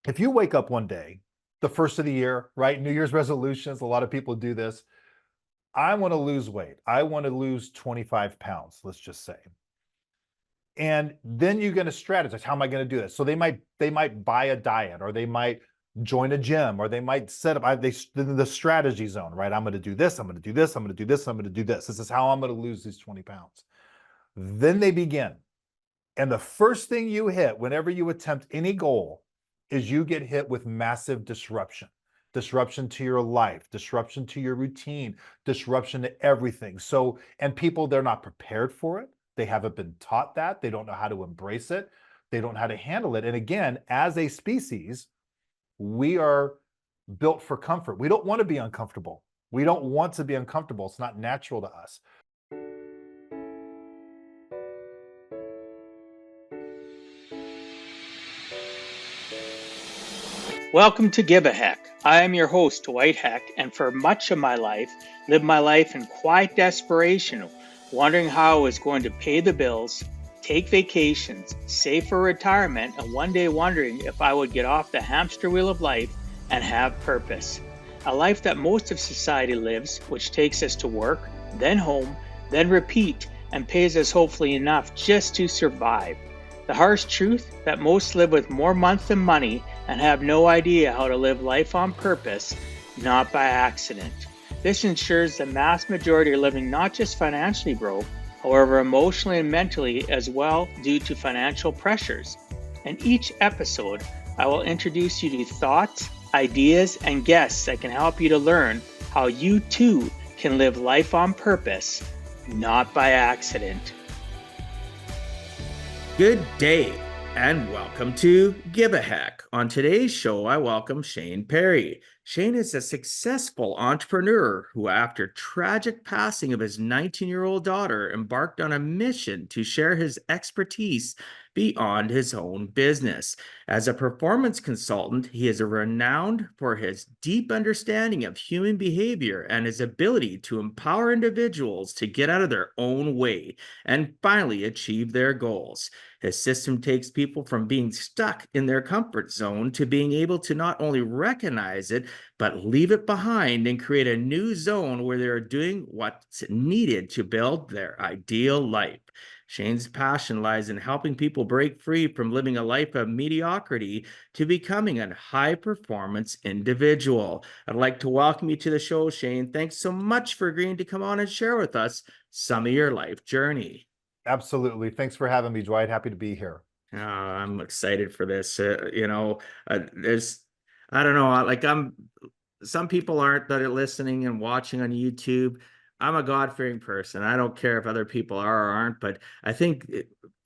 If you wake up one day, the first of the year, right? New Year's resolutions, a lot of people do this. I want to lose weight. I want to lose 25 pounds, let's just say. And then you're going to strategize. How am I going to do this? So they might buy a diet, or they might join a gym, or they might set up the strategy zone, right? I'm going to do this. I'm going to do this. I'm going to do this. I'm going to do this. This is how I'm going to lose these 20 pounds. Then they begin. And the first thing you hit whenever you attempt any goal is you get hit with massive disruption. Disruption to your life, disruption to your routine, disruption to everything. So, and people, they're not prepared for it. They haven't been taught that. They don't know how to embrace it. They don't know how to handle it. And again, as a species, we are built for comfort. We don't want to be uncomfortable. We don't want to be uncomfortable. It's not natural to us. Welcome to Give a Heck. I am your host, Dwight Heck, and for much of my life, lived my life in quiet desperation, wondering how I was going to pay the bills, take vacations, save for retirement, and one day wondering if I would get off the hamster wheel of life and have purpose. A life that most of society lives, which takes us to work, then home, then repeat, and pays us hopefully enough just to survive. The harsh truth that most live with more month than money and have no idea how to live life on purpose, not by accident. This ensures the mass majority are living not just financially broke, however emotionally and mentally as well due to financial pressures. In each episode, I will introduce you to thoughts, ideas, and guests that can help you to learn how you too can live life on purpose, not by accident. Good day and welcome to Give a Heck. On today's show, I welcome Shane Perry. Shane is a successful entrepreneur who, after tragic passing of his 19-year-old daughter, embarked on a mission to share his expertise beyond his own business. As a performance consultant, he is renowned for his deep understanding of human behavior and his ability to empower individuals to get out of their own way and finally achieve their goals. His system takes people from being stuck in their comfort zone to being able to not only recognize it, but leave it behind and create a new zone where they're doing what's needed to build their ideal life. Shane's passion lies in helping people break free from living a life of mediocrity to becoming a high-performance individual. I'd like to welcome you to the show, Shane. Thanks so much for agreeing to come on and share with us some of your life journey. Absolutely. Thanks for having me, Dwight. Happy to be here. I'm excited for this. I don't know, some people aren't that are listening and watching on YouTube. I'm a God-fearing person. I don't care if other people are or aren't, but I think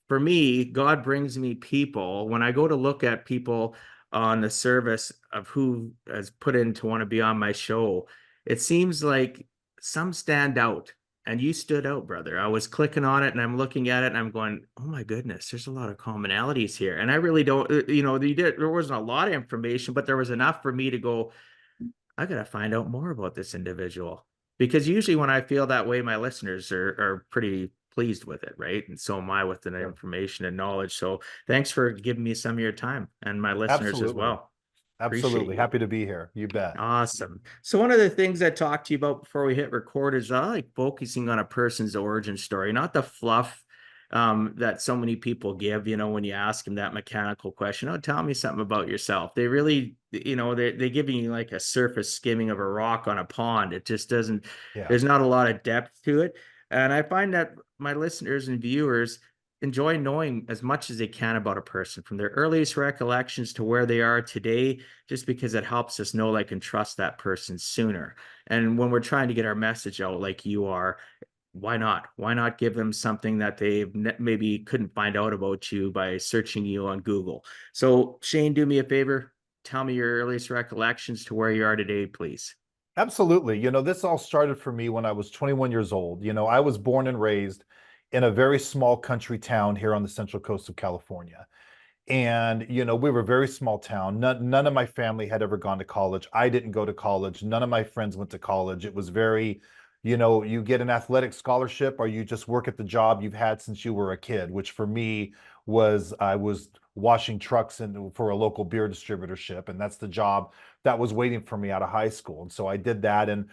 for me, God brings me people. When I go to look at people on the service of who has put in to want to be on my show, it seems like some stand out. And you stood out, brother. I was clicking on it and I'm looking at it and I'm going, oh my goodness, there's a lot of commonalities here. And I really don't, there wasn't a lot of information, but there was enough for me to go, I got to find out more about this individual. Because usually when I feel that way, my listeners are pretty pleased with it, right? And so am I with the information and knowledge. So thanks for giving me some of your time and my listeners as Absolutely. well. Appreciate Absolutely. you. Happy to be here. You bet. Awesome. So one of the things I talked to you about before we hit record is I like focusing on a person's origin story, not the fluff that so many people give, when you ask them that mechanical question, oh, tell me something about yourself. They really, they give you like a surface skimming of a rock on a pond. It just doesn't, Yeah. there's not a lot of depth to it. And I find that my listeners and viewers enjoy knowing as much as they can about a person from their earliest recollections to where they are today, just because it helps us know, like, and trust that person sooner. And when we're trying to get our message out like you are, why not? Why not give them something that they maybe couldn't find out about you by searching you on Google? So Shane, do me a favor. Tell me your earliest recollections to where you are today, please. Absolutely. This all started for me when I was 21 years old. I was born and raised in a very small country town here on the central coast of California. And, we were a very small town. None of my family had ever gone to college. I didn't go to college. None of my friends went to college. It was very, you get an athletic scholarship or you just work at the job you've had since you were a kid, which for me was I was washing trucks for a local beer distributorship. And that's the job that was waiting for me out of high school. And so I did that. And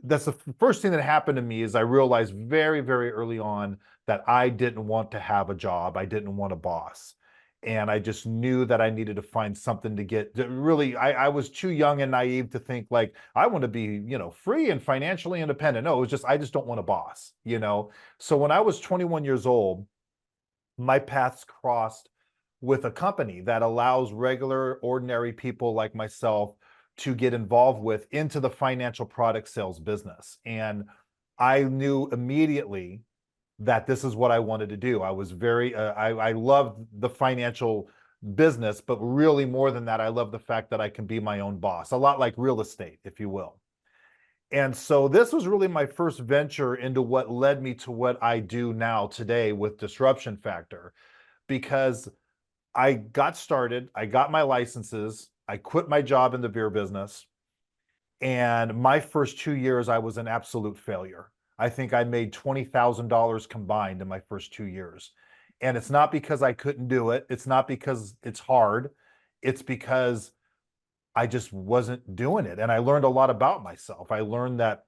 that's the first thing that happened to me is I realized very, very early on that I didn't want to have a job. I didn't want a boss. And I just knew that I needed to find something to get really, I was too young and naive to think like, I want to be, free and financially independent. No, it was just, I just don't want a boss. So when I was 21 years old, my paths crossed with a company that allows regular, ordinary people like myself to get involved with into the financial product sales business. And I knew immediately that this is what I wanted to do. I was I loved the financial business, but really more than that, I love the fact that I can be my own boss, a lot like real estate, if you will. And so this was really my first venture into what led me to what I do now today with Disruption Factor, because I got started, I got my licenses, I quit my job in the beer business, and my first 2 years, I was an absolute failure. I think I made $20,000 combined in my first 2 years. And it's not because I couldn't do it. It's not because it's hard. It's because I just wasn't doing it. And I learned a lot about myself. I learned that,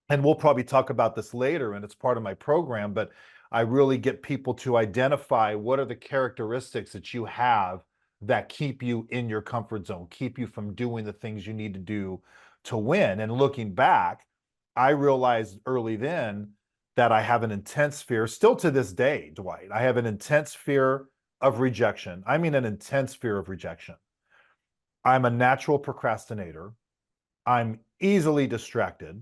and we'll probably talk about this later, and it's part of my program, but I really get people to identify what are the characteristics that you have that keep you in your comfort zone, keep you from doing the things you need to do to win. And looking back, I realized early then that I have an intense fear, still to this day, Dwight. I have an intense fear of rejection. I mean, an intense fear of rejection. I'm a natural procrastinator. I'm easily distracted,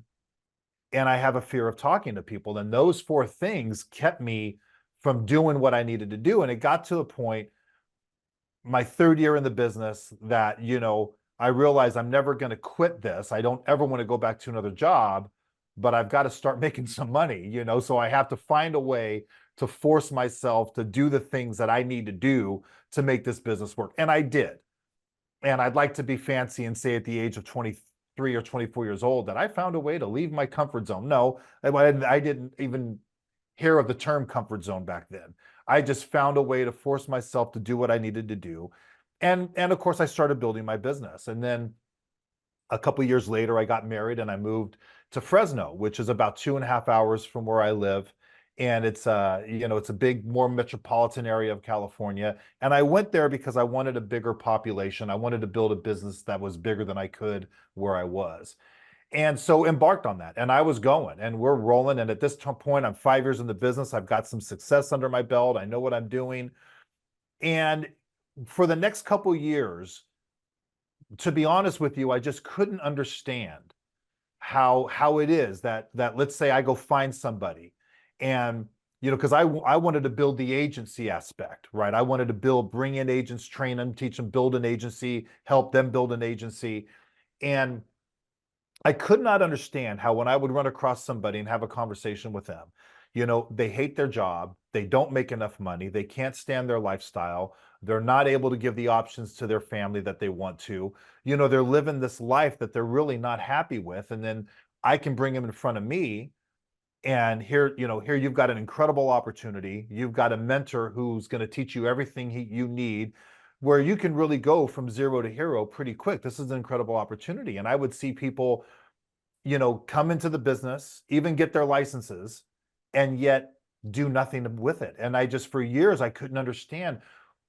and I have a fear of talking to people. And those four things kept me from doing what I needed to do. And it got to the point, my third year in the business, that, I realized I'm never going to quit this. I don't ever want to go back to another job, but I've got to start making some money. So I have to find a way to force myself to do the things that I need to do to make this business work. And I did. And I'd like to be fancy and say at the age of 23 or 24 years old that I found a way to leave my comfort zone. No, I didn't even hear of the term comfort zone back then. I just found a way to force myself to do what I needed to do. And of course, I started building my business. And then a couple of years later, I got married and I moved to Fresno, which is about 2.5 hours from where I live. And it's a big, more metropolitan area of California. And I went there because I wanted a bigger population. I wanted to build a business that was bigger than I could where I was. And so embarked on that. And I was going, and we're rolling. And at this point, I'm 5 years in the business. I've got some success under my belt. I know what I'm doing. And for the next couple of years, to be honest with you, I just couldn't understand how it is that let's say I go find somebody, and because I wanted to build the agency aspect, right? I wanted to bring in agents, train them, teach them, build an agency, help them build an agency. And I could not understand how when I would run across somebody and have a conversation with them, they hate their job, they don't make enough money, they can't stand their lifestyle, they're not able to give the options to their family that they want to. They're living this life that they're really not happy with. And then I can bring them in front of me, and here you've got an incredible opportunity. You've got a mentor who's going to teach you everything you need, where you can really go from zero to hero pretty quick. This is an incredible opportunity. And I would see people, come into the business, even get their licenses, and yet do nothing with it. And I just, for years, I couldn't understand,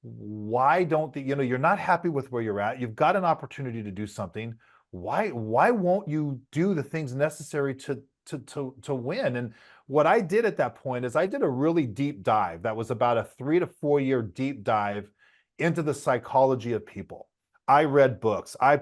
why don't you're not happy with where you're at. You've got an opportunity to do something. Why won't you do the things necessary to win? And what I did at that point is I did a really deep dive. That was about a 3 to 4 year deep dive into the psychology of people. I read books. I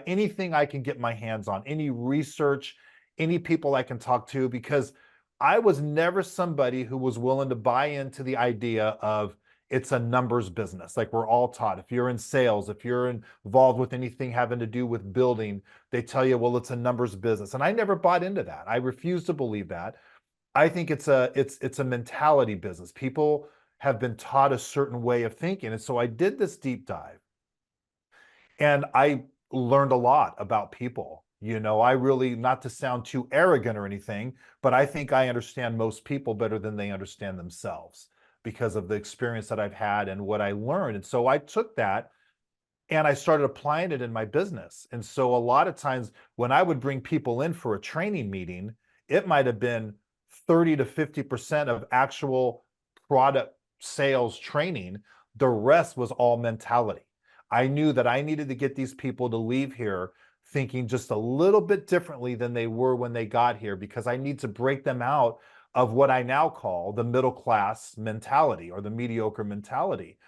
anything I can get my hands on, any research, any people I can talk to, because I was never somebody who was willing to buy into the idea of it's a numbers business. Like we're all taught, if you're in sales, if you're involved with anything having to do with building, they tell you, well, it's a numbers business. And I never bought into that. I refuse to believe that. I think it's a mentality business. People have been taught a certain way of thinking. And so I did this deep dive, and I learned a lot about people. I really, not to sound too arrogant or anything, but I think I understand most people better than they understand themselves. because of the experience that I've had and what I learned. And so I took that and I started applying it in my business. And so a lot of times when I would bring people in for a training meeting, it might have been 30 to 50% of actual product sales training. The rest was all mentality. I knew that I needed to get these people to leave here thinking just a little bit differently than they were when they got here, because I need to break them out of what I now call the middle class mentality or the mediocre mentality.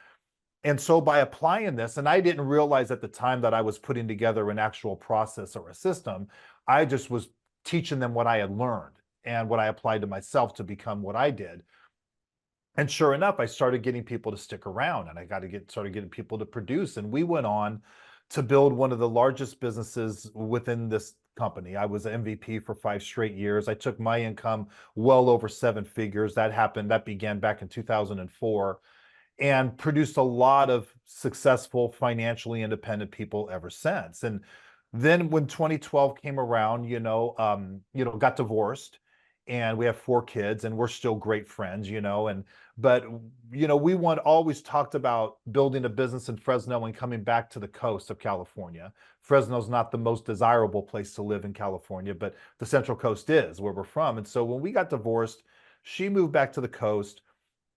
And so by applying this, and I didn't realize at the time that I was putting together an actual process or a system, I just was teaching them what I had learned and what I applied to myself to become what I did. And sure enough, I started getting people to stick around, and I got to started getting people to produce. And we went on to build one of the largest businesses within this company. I was MVP for 5 straight years. I took my income well over 7 figures. That began back in 2004, and produced a lot of successful, financially independent people ever since. And then when 2012 came around, got divorced, and we have 4 kids, and we're still great friends, and but we always talked about building a business in Fresno and coming back to the coast of California. Fresno's not the most desirable place to live in California, but the Central Coast is where we're from. And so when we got divorced, she moved back to the coast,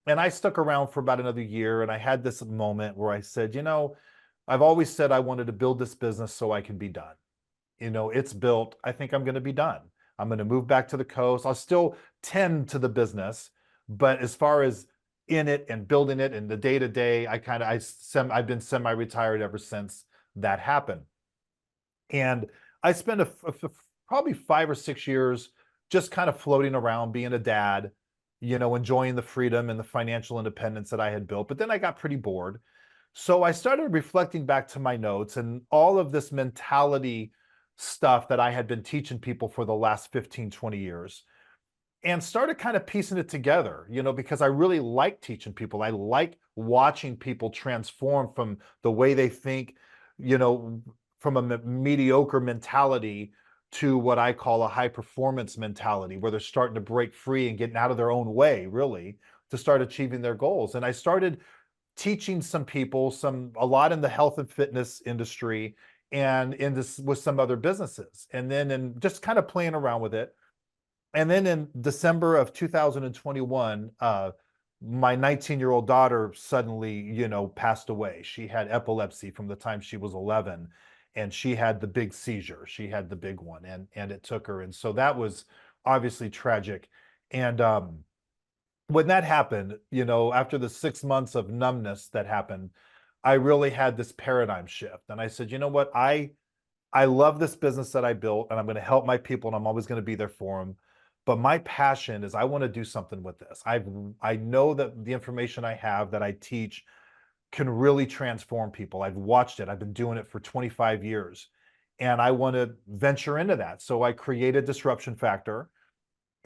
and I stuck around for about another year. And I had this moment where I said, I've always said I wanted to build this business so I can be done. It's built. I think I'm going to be done. I'm going to move back to the coast. I'll still tend to the business, but as far as in it and building it and the day to day, I've been semi-retired ever since that happened. And I spent probably 5 or 6 years just kind of floating around, being a dad, enjoying the freedom and the financial independence that I had built. But then I got pretty bored. So I started reflecting back to my notes and all of this mentality stuff that I had been teaching people for the last 15, 20 years, and started kind of piecing it together, because I really like teaching people. I like watching people transform from the way they think, you know, from a mediocre mentality to what I call a high performance mentality, where they're starting to break free and getting out of their own way, really, to start achieving their goals. And I started teaching some people a lot in the health and fitness industry and in this with some other businesses. And then just kind of playing around with it. And then in December of 2021, my 19-year-old daughter suddenly, passed away. She had epilepsy from the time she was 11, and she had the big seizure. She had the big one, and it took her. And so that was obviously tragic. And when that happened, after the 6 months of numbness that happened, I really had this paradigm shift. And I said, you know what? I love this business that I built, and I'm going to help my people, and I'm always going to be there for them. But my passion is I want to do something with this. I know that the information I have that I teach can really transform people. I've watched it. I've been doing it for 25 years, and I want to venture into that. So I created Disruption Factor,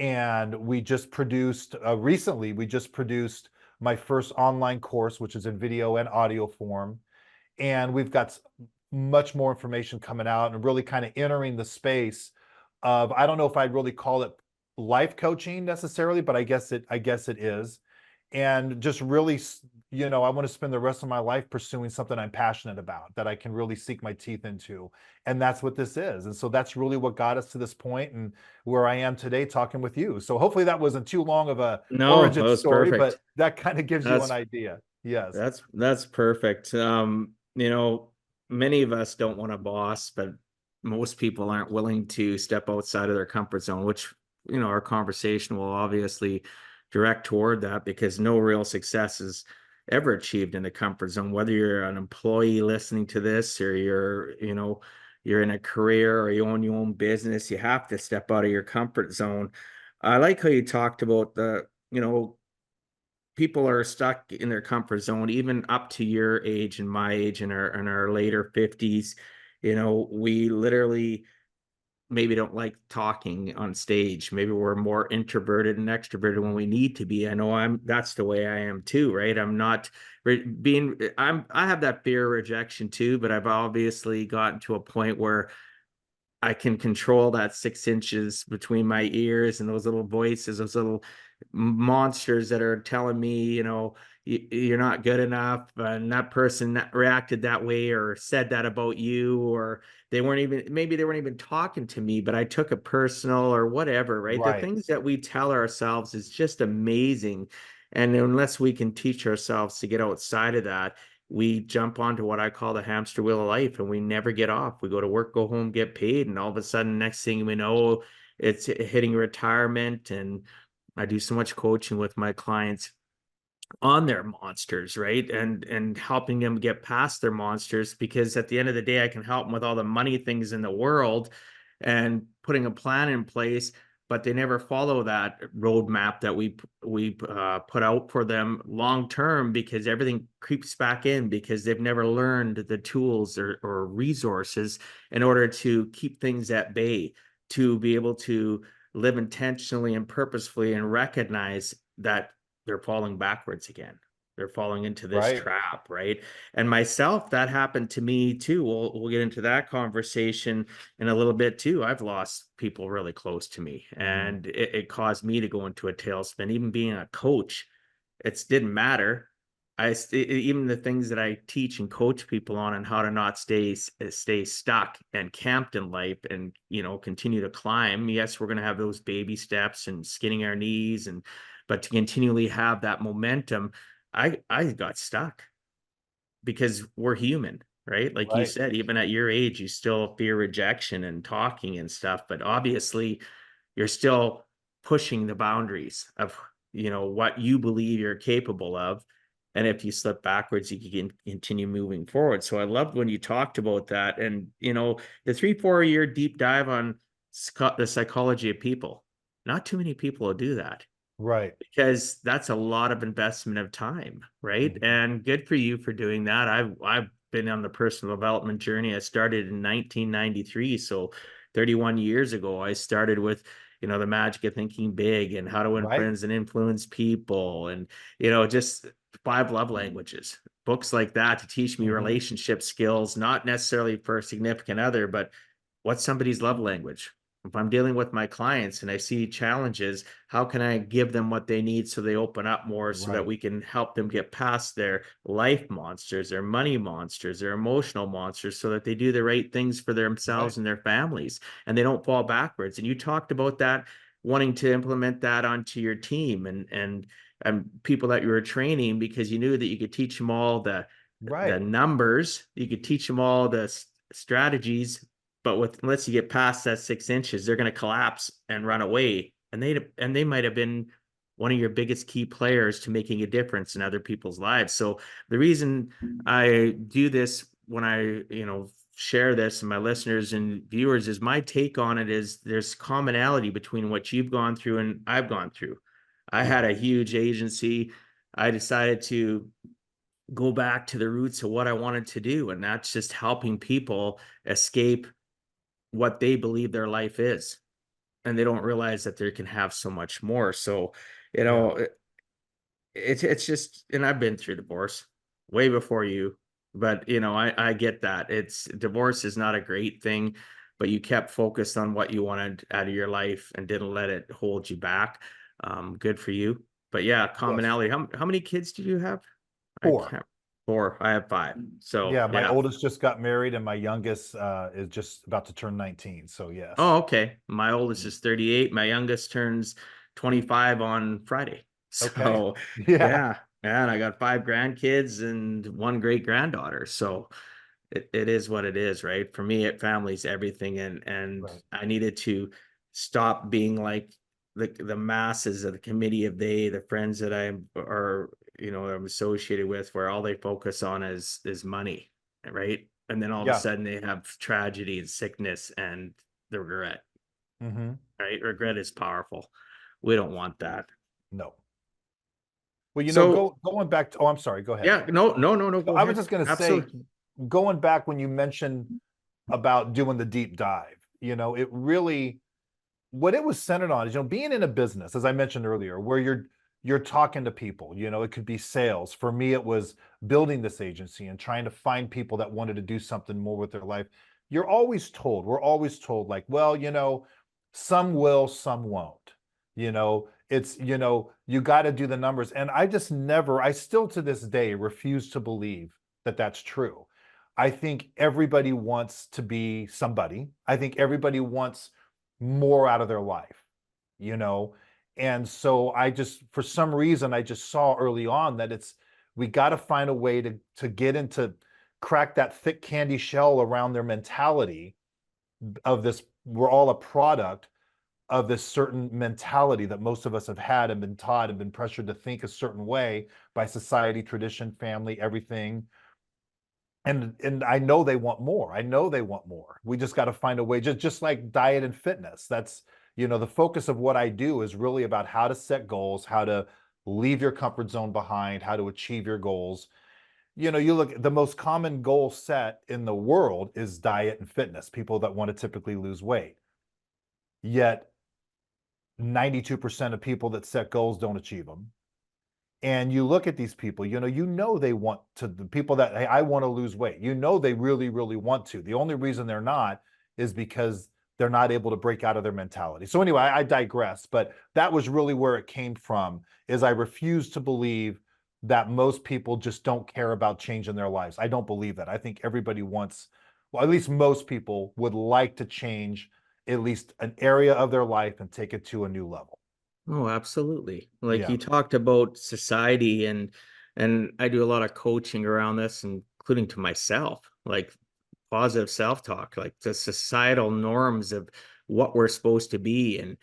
and we just produced recently. We just produced my first online course, which is in video and audio form, and we've got much more information coming out and really kind of entering the space of, I don't know if I'd really call it life coaching necessarily, but I guess it is. And just really, I want to spend the rest of my life pursuing something I'm passionate about, that I can really sink my teeth into. And that's what this is. And so that's really what got us to this point and where I am today talking with you. So hopefully that wasn't too long of a No, that origin was story, perfect. but that kind of gives you an That's idea. Yes. that's perfect. Many of us don't want a boss, but most people aren't willing to step outside of their comfort zone, which, our conversation will obviously direct toward that, because no real success is ever achieved in the comfort zone, whether you're an employee listening to this, or you're in a career, or you own your own business. You have to step out of your comfort zone. I like how you talked about people are stuck in their comfort zone, even up to your age and my age, in our later 50s. We literally maybe don't like talking on stage. Maybe we're more introverted and extroverted when we need to be. I know that's the way I am too, right? I have that fear of rejection too, but I've obviously gotten to a point where I can control that 6 inches between my ears and those little voices, those little monsters that are telling me, you're not good enough, and that person that reacted that way or said that about you, or maybe they weren't even talking to me, but I took it personal or whatever, right? The Right. things that we tell ourselves is just amazing. And unless we can teach ourselves to get outside of that, we jump onto what I call the hamster wheel of life, and we never get off. We go to work, go home, get paid, and all of a sudden, next thing we know, it's hitting retirement. And I do so much coaching with my clients on their monsters, right? And helping them get past their monsters, because at the end of the day, I can help them with all the money things in the world and putting a plan in place, but they never follow that roadmap that we put out for them long term, because everything creeps back in because they've never learned the tools or resources in order to keep things at bay, to be able to live intentionally and purposefully and recognize that they're falling backwards again. They're falling into this Right. trap, right? And myself, that happened to me too. We'll get into that conversation in a little bit too. I've lost people really close to me, Mhm. and it caused me to go into a tailspin. Even being a coach, it didn't matter. Even the things that I teach and coach people on, and how to not stay stuck and camped in life, and continue to climb. Yes, we're going to have those baby steps and skinning our knees, but to continually have that momentum, I got stuck because we're human, right? Like you Right. said, even at your age, you still fear rejection and talking and stuff, but obviously you're still pushing the boundaries of what you believe you're capable of. And if you slip backwards, you can continue moving forward. So I loved when you talked about that. And the 3-4 year deep dive on the psychology of people. Not too many people will do that, Right. because that's a lot of investment of time, right? Mhm. And good for you for doing that. I've been on the personal development journey. I started in 1993, so 31 years ago. I started with the magic of thinking big and how to win Right. friends and influence people, and just 5 love languages, books like that to teach me Mhm. relationship skills, not necessarily for a significant other, but what's somebody's love language. If I'm dealing with my clients and I see challenges, how can I give them what they need so they open up more, so that Right. we can help them get past their life monsters, their money monsters, their emotional monsters, so that they do the right things for Right. themselves and their families, and they don't fall backwards. And you talked about that, wanting to implement that onto your team and people that you were training, because you knew that you could teach them all the Right. numbers, you could teach them all the strategies, but unless you get past that 6 inches, they're going to collapse and run away. And they might have been one of your biggest key players to making a difference in other people's lives. So the reason I do this, when I share this, and my listeners and viewers, is my take on it is there's commonality between what you've gone through and I've gone through. I had Mhm. a huge agency. I decided to go back to the roots of what I wanted to do, and that's just helping people escape what they believe their life is, and they don't realize that they can have so much more. So you Yeah. know it's just, and I've been through divorce way before you, but I get that it's divorce is not a great thing, but you kept focused on what you wanted out of your life and didn't let it hold you back. Good for you. But yeah, Yes. commonality. How many kids do you have? I 4. can't. 4. I have 5. So Yeah, my yeah. oldest just got married and my youngest, is just about to turn 19, so Oh, yes. okay. My oldest Mhm. is 38. My youngest turns 25 on Friday. Okay. So, Yeah. yeah. And I got 5 grandkids and 1 great granddaughter. So it is what it is, right? For me, family's everything. And Right. I needed to stop being like the masses of the committee of the friends that I'm associated with, where all they focus on is money, right? And then all of a Yeah. sudden they have tragedy and sickness and the regret, Mhm. right? Regret is powerful. We don't want that. No. Well, So going back to, oh, I'm sorry, go ahead. yeah, no, no, no, no, So go I was ahead. just gonna say, Absolutely. going back when you mentioned about doing the deep dive, it really, what it was centered on is, being in a business, as I mentioned earlier, where you're talking to people, it could be sales. For me, it was building this agency and trying to find people that wanted to do something more with their life. you're always told, we're always told, like, well, some will, some won't. It's, you got to do the numbers. And I still to this day refuse to believe that that's true. I think everybody wants to be somebody. I think everybody wants more out of their life, you know? And so for some reason, I just saw early on that we got to find a way to get into, crack that thick candy shell around their mentality of this. We're all a product of this certain mentality that most of us have had and been taught and been pressured to think a certain way by society, tradition, family, everything. And I know they want more. I know they want more. We just got to find a way, just like diet and fitness. That's, the focus of what I do is really about how to set goals, how to leave your comfort zone behind, how to achieve your goals. You look, the most common goal set in the world is diet and fitness, people that want to typically lose weight. Yet 92% of people that set goals don't achieve them. And you look at these people, they want to, the people that, hey, I want to lose weight, they really, really want to. The only reason they're not is because they're not able to break out of their mentality. So anyway, I digress, but that was really where it came from, is I refuse to believe that most people just don't care about changing their lives. I don't believe that. I think everybody wants, well, at least most people would like to change at least an area of their life and take it to a new level. Oh, absolutely. Like Yeah. you talked about society, and I do a lot of coaching around this, including to myself, like positive self-talk, like the societal norms of what we're supposed to be, and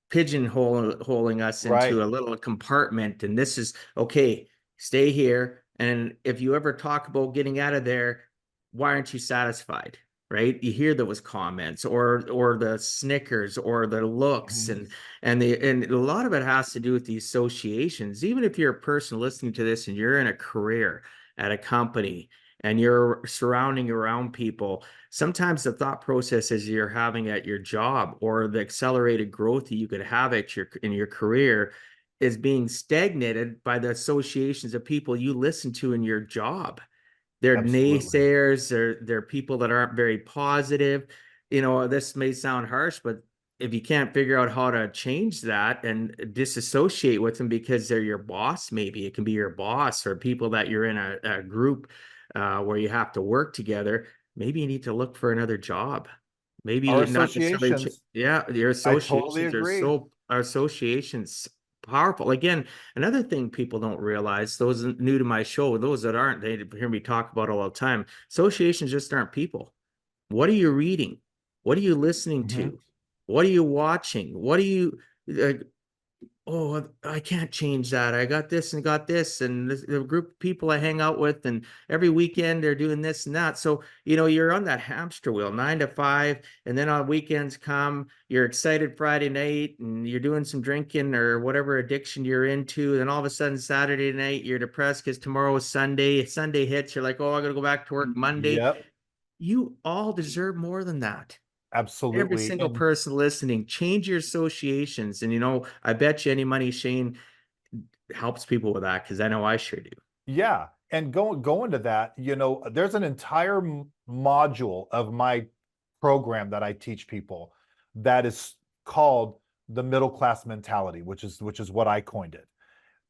pigeonholing us into Right. a little compartment. And this is okay, stay here. And if you ever talk about getting out of there, why aren't you satisfied? Right? You hear those comments, or the snickers, or the looks, Mhm. and a lot of it has to do with the associations. Even if you're a person listening to this and you're in a career at a company and you're surrounding around people, sometimes the thought processes you're having at your job, or the accelerated growth that you could have in your career, is being stagnated by the associations of people you listen to in your job. They're Absolutely. naysayers, they're people that aren't very positive. This may sound harsh, but if you can't figure out how to change that and disassociate with them because they're your boss, maybe it can be your boss, or people that you're in a group where you have to work together, maybe you need to look for another job. Our Maybe not necessarily, associations, yeah, your I totally associations agree. are associations powerful. Again, another thing people don't realize, those new to my show, those that aren't, they hear me talk about it all the time. Associations just aren't people. What are you reading? What are you listening Mhm. to? What are you watching? What are you uh, oh, I can't change that. I got this and got this, and the group of people I hang out with, and every weekend they're doing this and that. So, you're on that hamster wheel, 9 to 5, and then on weekends come, you're excited Friday night and you're doing some drinking or whatever addiction you're into. Then all of a sudden, Saturday night, you're depressed because tomorrow is Sunday. Sunday hits, you're like, oh, I got to go back to work Monday. Yep, You all deserve more than that. Every absolutely. single And person listening, change your associations. And I bet you any money Shane helps people with that, because I know I sure do. yeah, and going to that, there's an entire module of my program that I teach people that is called the middle class mentality, which is what I coined it,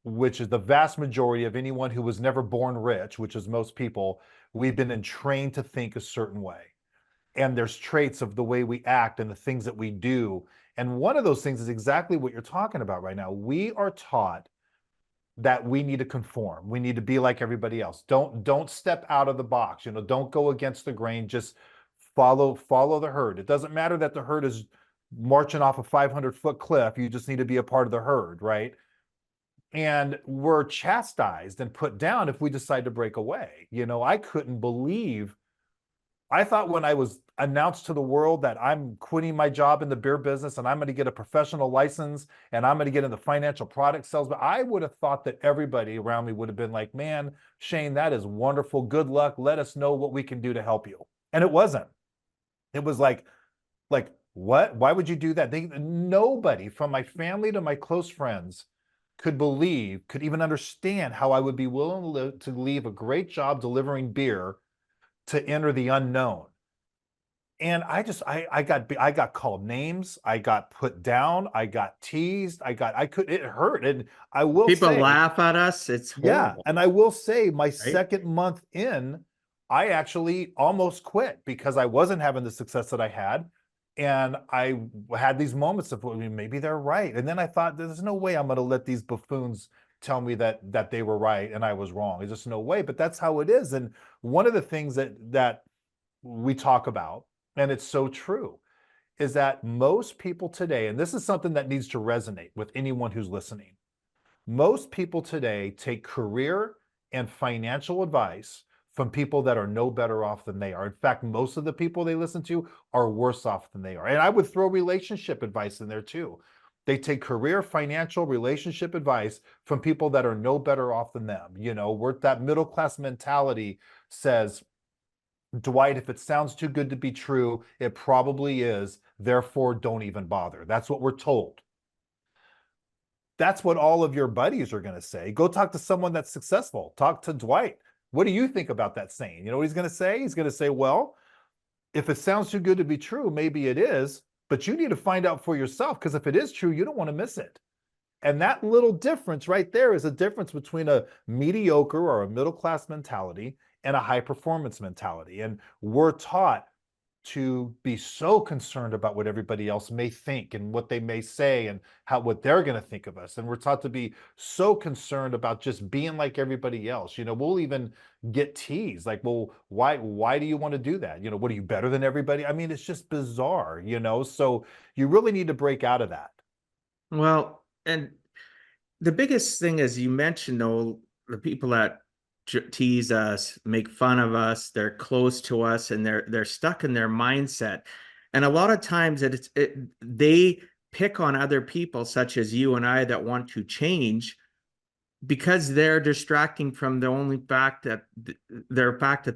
which is the vast majority of anyone who was never born rich, which is most people. We've been trained to think a certain way. And there's traits of the way we act and the things that we do. And one of those things is exactly what you're talking about right now. We are taught that we need to conform. We need to be like everybody else. Don't step out of the box. Don't go against the grain. Just follow the herd. It doesn't matter that the herd is marching off a 500-foot cliff. You just need to be a part of the herd, right? And we're chastised and put down if we decide to break away. I couldn't believe, I thought when I was announced to the world that I'm quitting my job in the beer business and I'm going to get a professional license and I'm going to get into financial product sales, but I would have thought that everybody around me would have been like, man, Shane, that is wonderful. Good luck. Let us know what we can do to help you. And it wasn't. It was like, what? Why would you do that? Nobody from my family to my close friends could even understand how I would be willing to leave a great job delivering beer to enter the unknown. And I got called names, I got put down, I got teased, it hurt. And I will People say, laugh at us. It's yeah, horrible, and I will say my right? second month in, I actually almost quit because I wasn't having the success that I had. And I had these moments of, well, maybe they're right. And then I thought, there's no way I'm going to let these buffoons tell me that they were right and I was wrong. There's just no way. But that's how it is. And one of the things that we talk about, and it's so true, is that most people today, and this is something that needs to resonate with anyone who's listening, most people today take career and financial advice from people that are no better off than they are. In fact, most of the people they listen to are worse off than they are. And I would throw relationship advice in there too. They take career, financial, relationship advice from people that are no better off than them. Where that middle class mentality says, Dwight, if it sounds too good to be true, it probably is. Therefore, don't even bother. That's what we're told. That's what all of your buddies are going to say. Go talk to someone that's successful. Talk to Dwight. What do you think about that saying? You know what he's going to say? He's going to say, well, if it sounds too good to be true, maybe it is, but you need to find out for yourself, because if it is true, you don't want to miss it. And that little difference right there is a difference between a mediocre or a middle class mentality and a high performance mentality. And we're taught to be so concerned about what everybody else may think and what they may say and what they're going to think of us. And we're taught to be so concerned about just being like everybody else. We'll even get teased like, well, why do you want to do that? What, are you better than everybody? I mean, it's just bizarre, so you really need to break out of that. Well, and the biggest thing, as you mentioned, though, the people that tease us, make fun of us, they're close to us, and they're stuck in their mindset. And a lot of times they pick on other people, such as you and I, that want to change, because they're distracting from the only fact that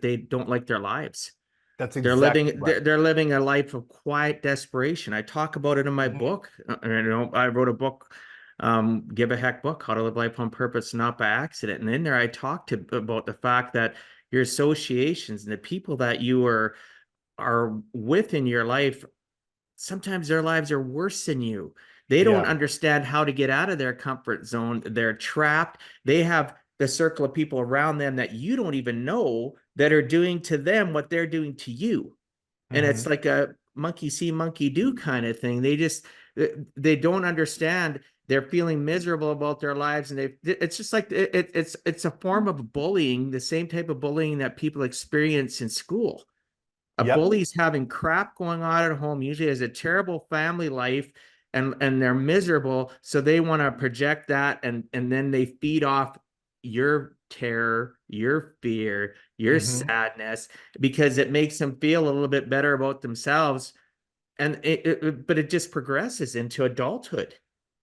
they don't like their lives. That's They're exactly living right. they're living a life of quiet desperation. I talk about it in my Mhm. book. I wrote a book, Give a Heck book, How to Live Life on Purpose, Not by Accident. And in there, I talked about the fact that your associations and the people that you are with in your life, sometimes their lives are worse than you. They don't Yeah. understand how to get out of their comfort zone. They're trapped. They have the circle of people around them that you don't even know that are doing to them what they're doing to you. And it's Hmm. like a monkey see, monkey do kind of thing. They don't understand. They're feeling miserable about their lives, and it's just like it's a form of bullying, the same type of bullying that people experience in school. A Yep. bully's having crap going on at home, usually has a terrible family life, and they're miserable, so they want to project that, and then they feed off your terror, your fear, your Hmm. sadness, because it makes them feel a little bit better about themselves. And but it just progresses into adulthood.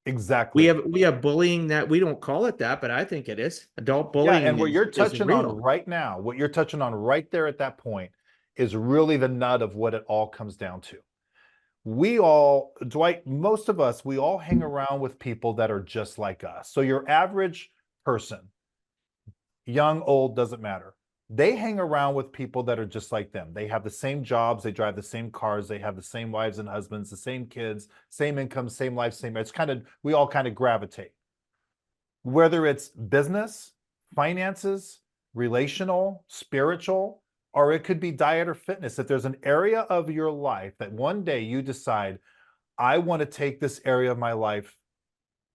Exactly. We have bullying that we don't call it that, but I think it is. Adult Yeah, bullying and what you're is touching on real. right now, what you're touching on right there at that point is really the nut of what it all comes down to. We all, Dwight, most of us, we all hang around with people that are just like us. So your average person, young, old, doesn't matter. They hang around with people that are just like them. They have the same jobs, they drive the same cars, they have the same wives and husbands, the same kids, same income, same life, same. It's kind of, we all kind of gravitate. Whether it's business, finances, relational, spiritual, or it could be diet or fitness. If there's an area of your life that one day you decide, I want to take this area of my life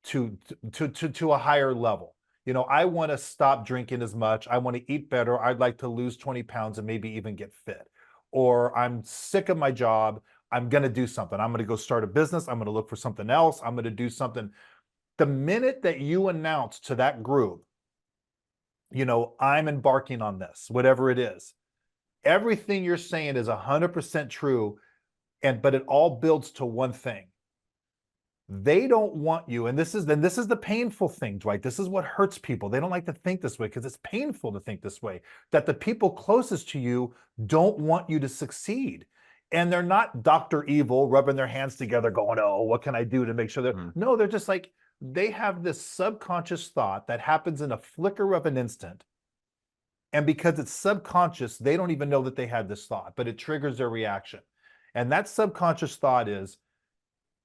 to a higher level. I want to stop drinking as much. I want to eat better. I'd like to lose 20 pounds and maybe even get fit. Or I'm sick of my job. I'm going to do something. I'm going to go start a business. I'm going to look for something else. I'm going to do something. The minute that you announce to that group, I'm embarking on this, whatever it is, everything you're saying is 100% true. But it all builds to one thing. They don't want you. And this is the painful thing, Dwight. This is what hurts people. They don't like to think this way because it's painful to think this way, that the people closest to you don't want you to succeed. And they're not Dr. Evil rubbing their hands together going, oh, what can I do to make sure that, Mm. no, they're just like, they have this subconscious thought that happens in a flicker of an instant And because it's subconscious, they don't even know that they had this thought, but it triggers their reaction. And that subconscious thought is,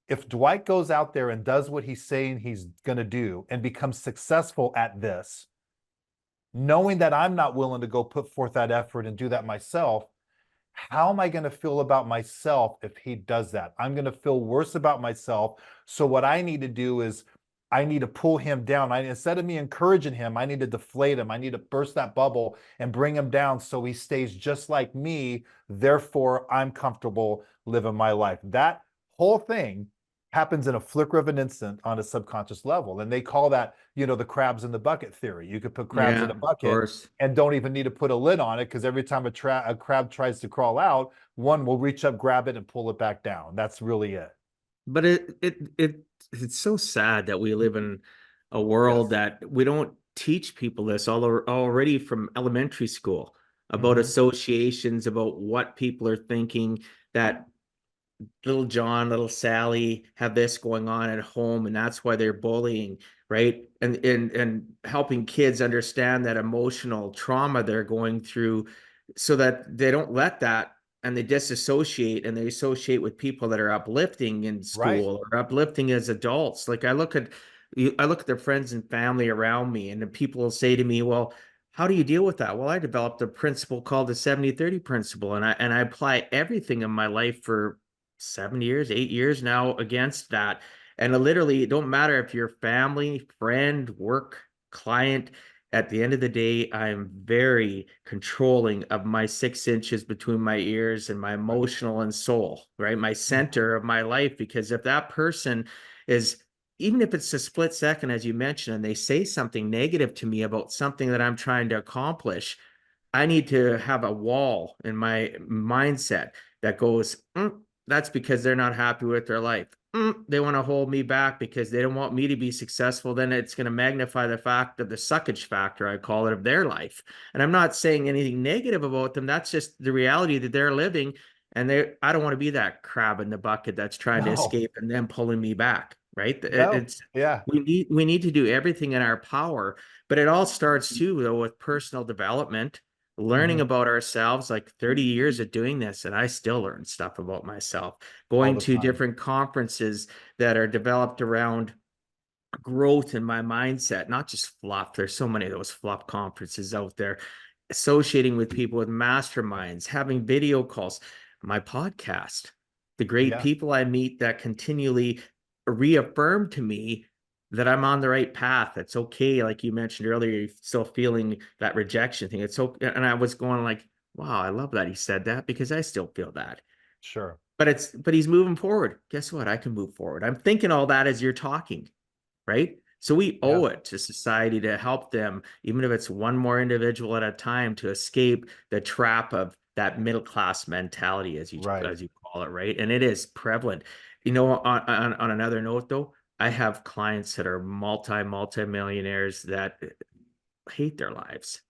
if Dwight goes out there and does what he's saying he's going to do and becomes successful at this, knowing that I'm not willing to go put forth that effort and do that myself, how am I going to feel about myself if he does that? I'm going to feel worse about myself. So what I need to do is I need to pull him down. Instead of me encouraging him, I need to deflate him. I need to burst that bubble and bring him down so he stays just like me. Therefore, I'm comfortable living my life. That whole thing happens in a flicker of an instant on a subconscious level. And they call that, the crabs in the bucket theory. You could put crabs Yeah, in a of bucket course. and don't even need to put a lid on it, because every time a crab tries to crawl out, one will reach up, grab it, and pull it back down. That's really it. But it's so sad that we live in a world Yes. that we don't teach people this already from elementary school about Mm-hmm. associations, about what people are thinking, that little John, little Sally have this going on at home, and that's why they're bullying, right? And helping kids understand that emotional trauma they're going through, so that they don't let that, and they disassociate, and they associate with people that are uplifting in Right. school or uplifting as adults. Like I look at their friends and family around me, and the people will say to me, well, how do you deal with that? Well, I developed a principle called the 70-30 principle, and I apply everything in my life for 7 years, 8 years now against that. And it literally, it don't matter if you're family, friend, work, client. At the end of the day, I'm very controlling of my 6 inches between my ears and my Right. emotional and soul, right? My Mm-hmm. center of my life. Because if that person is, even if it's a split second, as you mentioned, and they say something negative to me about something that I'm trying to accomplish, I need to have a wall in my mindset that goes, that's because they're not happy with their life. They want to hold me back because they don't want me to be successful. Then it's going to magnify the fact of the suckage factor, I call it, of their life. And I'm not saying anything negative about them. That's just the reality that they're living. And I don't want to be that crab in the bucket that's trying to No. escape and then pulling me back. Right. No. Yeah. We need to do everything in our power, but it all starts too, though, with personal development, learning Mm-hmm. about ourselves. Like 30 years of doing this, and I still learn stuff about myself, All going the to time. different conferences that are developed around growth in my mindset, not just fluff. There's so many of those fluff conferences out there, associating with people with masterminds, having video calls, my podcast, the great Yeah. people I meet that continually reaffirm to me that I'm on the right path. It's okay. Like you mentioned earlier, you're still feeling that rejection thing. It's okay. And I was going like, wow, I love that he said that, because I still feel that. Sure. But he's moving forward. Guess what? I can move forward. I'm thinking all that as you're talking, right? So we Yeah. owe it to society to help them, even if it's one more individual at a time, to escape the trap of that middle class mentality, Right. as you call it, right? And it is prevalent. On another note, though, I have clients that are multi millionaires that hate their lives.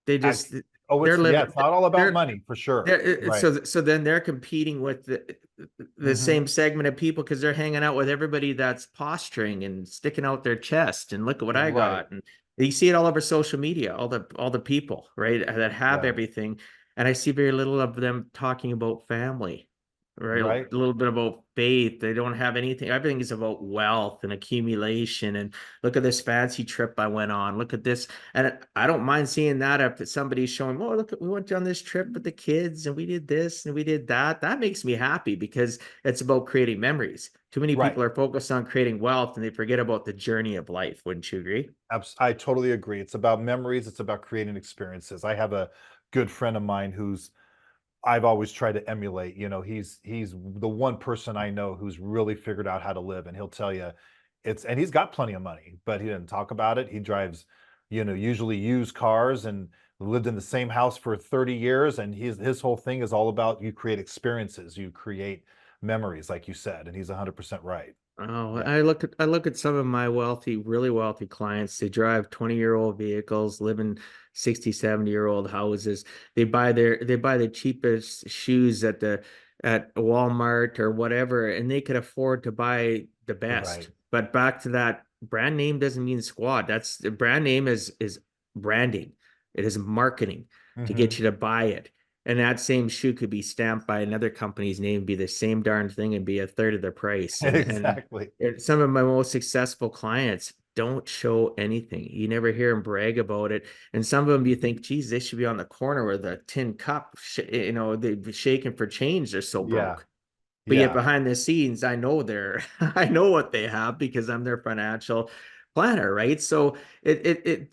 They I, just oh, they're yeah, living it's not all about they're money for sure. they're Right. so then they're competing with the Mm-hmm. same segment of people, because they're hanging out with everybody that's posturing and sticking out their chest and look at what I Right. got. And you see it all over social media, all the people, right, that have Yeah. everything. And I see very little of them talking about family, right? A Right. little bit about faith. They don't have anything. Everything is about wealth and accumulation. And look at this fancy trip I went on. Look at this. And I don't mind seeing that if somebody's showing, oh, look, we went on this trip with the kids and we did this and we did that. That makes me happy, because it's about creating memories. Too many Right. people are focused on creating wealth and they forget about the journey of life. Wouldn't you agree? I totally agree. It's about memories. It's about creating experiences. I have a good friend of mine who's I've always tried to emulate. He's the one person I know who's really figured out how to live, and he'll tell you and he's got plenty of money, but he didn't talk about it. He drives, usually used cars, and lived in the same house for 30 years, and his whole thing is all about, you create experiences, you create memories, like you said, and he's 100% right. Oh, Yeah. I look at some of my really wealthy clients. They drive 20-year-old vehicles, live in 60, 70-year-old houses. They buy the cheapest shoes at Walmart or whatever, and they could afford to buy the Right. best. But back to that, brand name doesn't mean squat. That's the brand name is branding. It is marketing to get Hmm. you to buy it. And that same shoe could be stamped by another company's name, be the same darn thing, and be a third of the price. Exactly. Some of my most successful clients don't show anything. You never hear them brag about it. And some of them you think, geez, they should be on the corner with a tin cup, they'd be shaking for change. They're so Yeah. broke. But yet Yeah. behind the scenes, I know I know what they have because I'm their financial planner, right? So it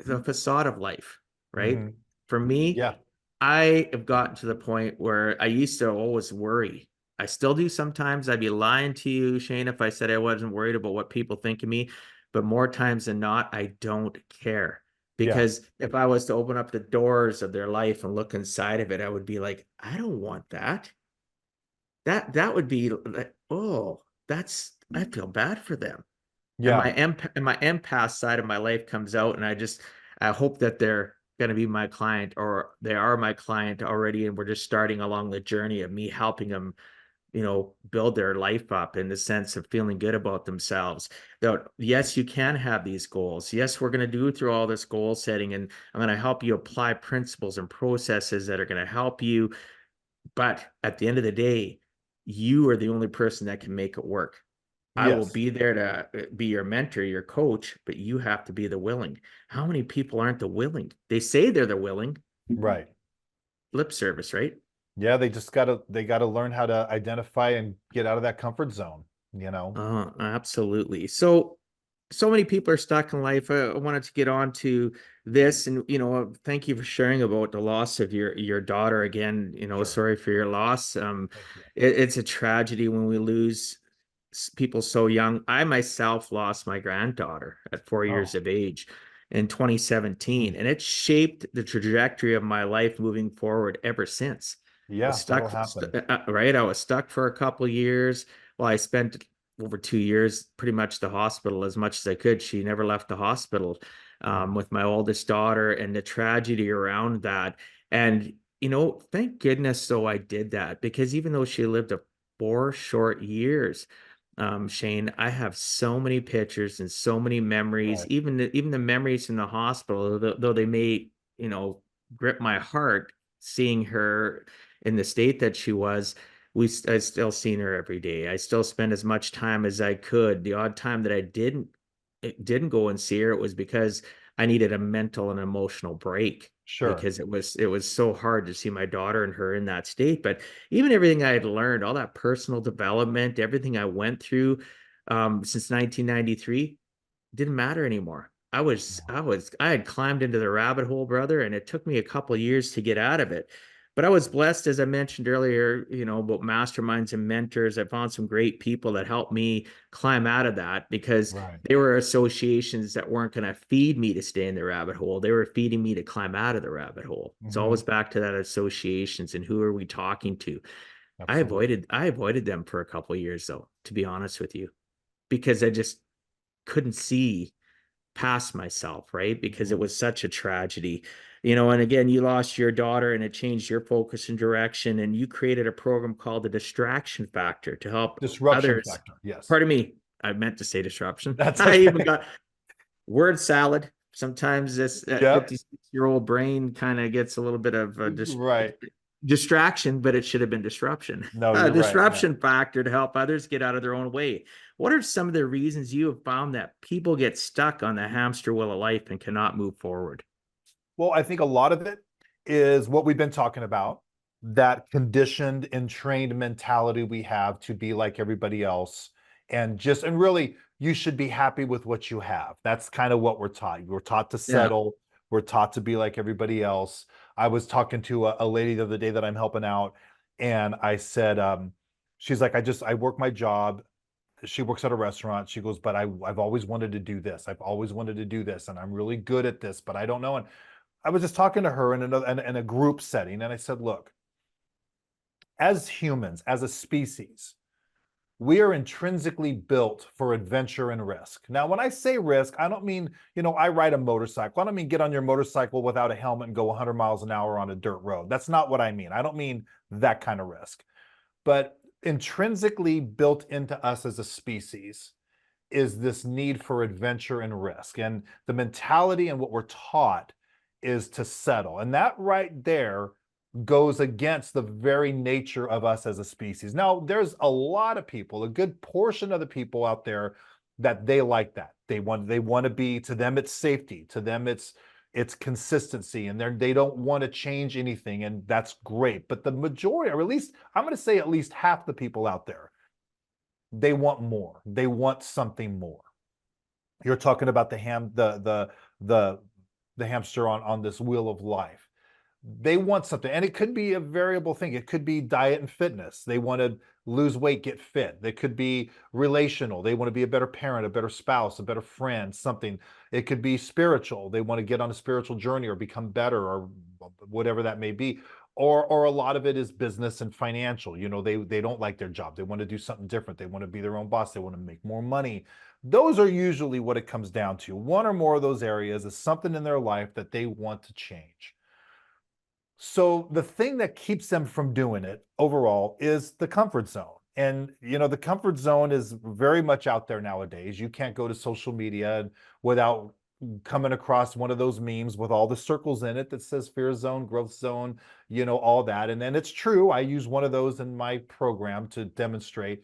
the facade of life, right? Hmm. For me, Yeah. I have gotten to the point where I used to always worry. I still do sometimes. I'd be lying to you, Shane, if I said I wasn't worried about what people think of me. But more times than not, I don't care. Yeah. Because if I was to open up the doors of their life and look inside of it, I would be like, I don't want that. That would be like, oh, I feel bad for them. And Yeah. my empath side of my life comes out, and I hope that they're going to be my client, or they are my client already, and we're just starting along the journey of me helping them, build their life up in the sense of feeling good about themselves. That yes, you can have these goals. Yes, we're going to do through all this goal setting, and I'm going to help you apply principles and processes that are going to help you. But at the end of the day, you are the only person that can make it work. I will Yes. be there to be your mentor, your coach, but you have to be the willing. How many people aren't the willing? They say they're the willing, Right. lip service, right? Yeah, they gotta learn how to identify and get out of that comfort zone, you know? Absolutely. So many people are stuck in life. I wanted to get on to this, and thank you for sharing about the loss of your daughter again. Sure. Sorry for your loss. Thank you. It's a tragedy when we lose people so young. I myself lost my granddaughter at 4 years Oh. of age in 2017, Mm. and it shaped the trajectory of my life moving forward ever since. I was Yeah, that'll stuck, happen. right? I was stuck for a couple of years. Well, I spent over 2 years pretty much the hospital as much as I could. She never left the hospital Yeah. with my oldest daughter, and the tragedy around that. And thank goodness though I did that, because even though she lived a 4 short years, Shane, I have so many pictures and so many memories, Right. even the memories in the hospital, though they may, grip my heart seeing her in the state that she was. I still seen her every day. I still spend as much time as I could. The odd time that I didn't go and see her, it was because I needed a mental and emotional break, Sure. because it was so hard to see my daughter and her in that state. But even everything I had learned, all that personal development, everything I went through since 1993, didn't matter anymore. No. I had climbed into the rabbit hole, brother, and it took me a couple of years to get out of it. But I was blessed, as I mentioned earlier, about masterminds and mentors. I found some great people that helped me climb out of that, because Right. they were associations that weren't going to feed me to stay in the rabbit hole. They were feeding me to climb out of the rabbit hole. It's Hmm. always back to that associations and who are we talking to. I Absolutely. avoided I avoided them for a couple of years though, to be honest with you, because I just couldn't see past myself, right? Because Mhm. it was such a tragedy. And again, you lost your daughter and it changed your focus and direction. And you created a program called the Distraction Factor to help Disruption others. factor. Yes. Pardon me, I meant to say disruption. That's I even okay. got word salad. Sometimes this Yep. 56-year-old brain kind of gets a little bit of a Right. distraction, but it should have been disruption. No, A you're right. Yeah. disruption factor to help others get out of their own way. What are some of the reasons you have found that people get stuck on the hamster wheel of life and cannot move forward? Well, I think a lot of it is what we've been talking about, that conditioned and trained mentality we have to be like everybody else. And really, you should be happy with what you have. That's kind of what we're taught. We're taught to Yeah. settle. We're taught to be like everybody else. I was talking to a lady the other day that I'm helping out, and I said, she's like, I work my job. She works at a restaurant. She goes, but I've always wanted to do this. I've always wanted to do this, and I'm really good at this, but I don't know. And I was just talking to her in a group setting, and I said, look, as humans, as a species, we are intrinsically built for adventure and risk. Now, when I say risk, I don't mean, I ride a motorcycle. I don't mean get on your motorcycle without a helmet and go 100 miles an hour on a dirt road. That's not what I mean. I don't mean that kind of risk. But intrinsically built into us as a species is this need for adventure and risk. And the mentality and what we're taught is to settle. And that right there goes against the very nature of us as a species. Now, there's a lot of people, a good portion of the people out there that they like that. They want to be, to them it's safety, to them it's consistency, and they don't want to change anything, and that's great. But the majority, or at least I'm going to say at least half the people out there, they want more. They want something more. You're talking about the hamster on this wheel of life. They want something, and it could be a variable thing. It could be diet and fitness. They want to lose weight, get fit. They could be relational. They want to be a better parent, a better spouse, a better friend, something. It could be spiritual. They want to get on a spiritual journey or become better, or whatever that may be. Or a lot of it is business and financial. They don't like their job. They want to do something different. They want to be their own boss. They want to make more money. Those are usually what it comes down to. One or more of those areas is something in their life that they want to change. So the thing that keeps them from doing it overall is the comfort zone. And the comfort zone is very much out there nowadays. You can't go to social media without coming across one of those memes with all the circles in it that says fear zone, growth zone, all that. And it's true. I use one of those in my program to demonstrate.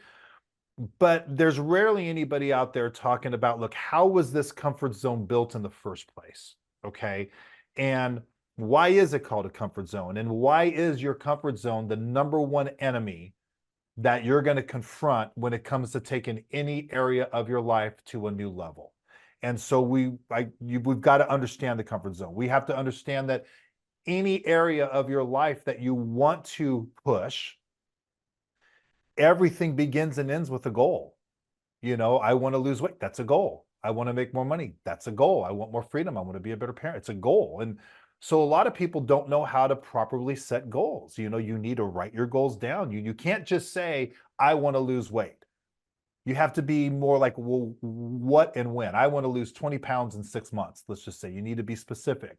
But there's rarely anybody out there talking about, look, how was this comfort zone built in the first place? Okay. And why is it called a comfort zone? And why is your comfort zone the number one enemy that you're going to confront when it comes to taking any area of your life to a new level? And so we've got to understand the comfort zone. We have to understand that any area of your life that you want to push, everything begins and ends with a goal. I want to lose weight. That's a goal. I want to make more money. That's a goal. I want more freedom. I want to be a better parent. It's a goal. And so a lot of people don't know how to properly set goals. You need to write your goals down. You can't just say, I want to lose weight. You have to be more like, well, what and when? I want to lose 20 pounds in 6 months. Let's just say you need to be specific.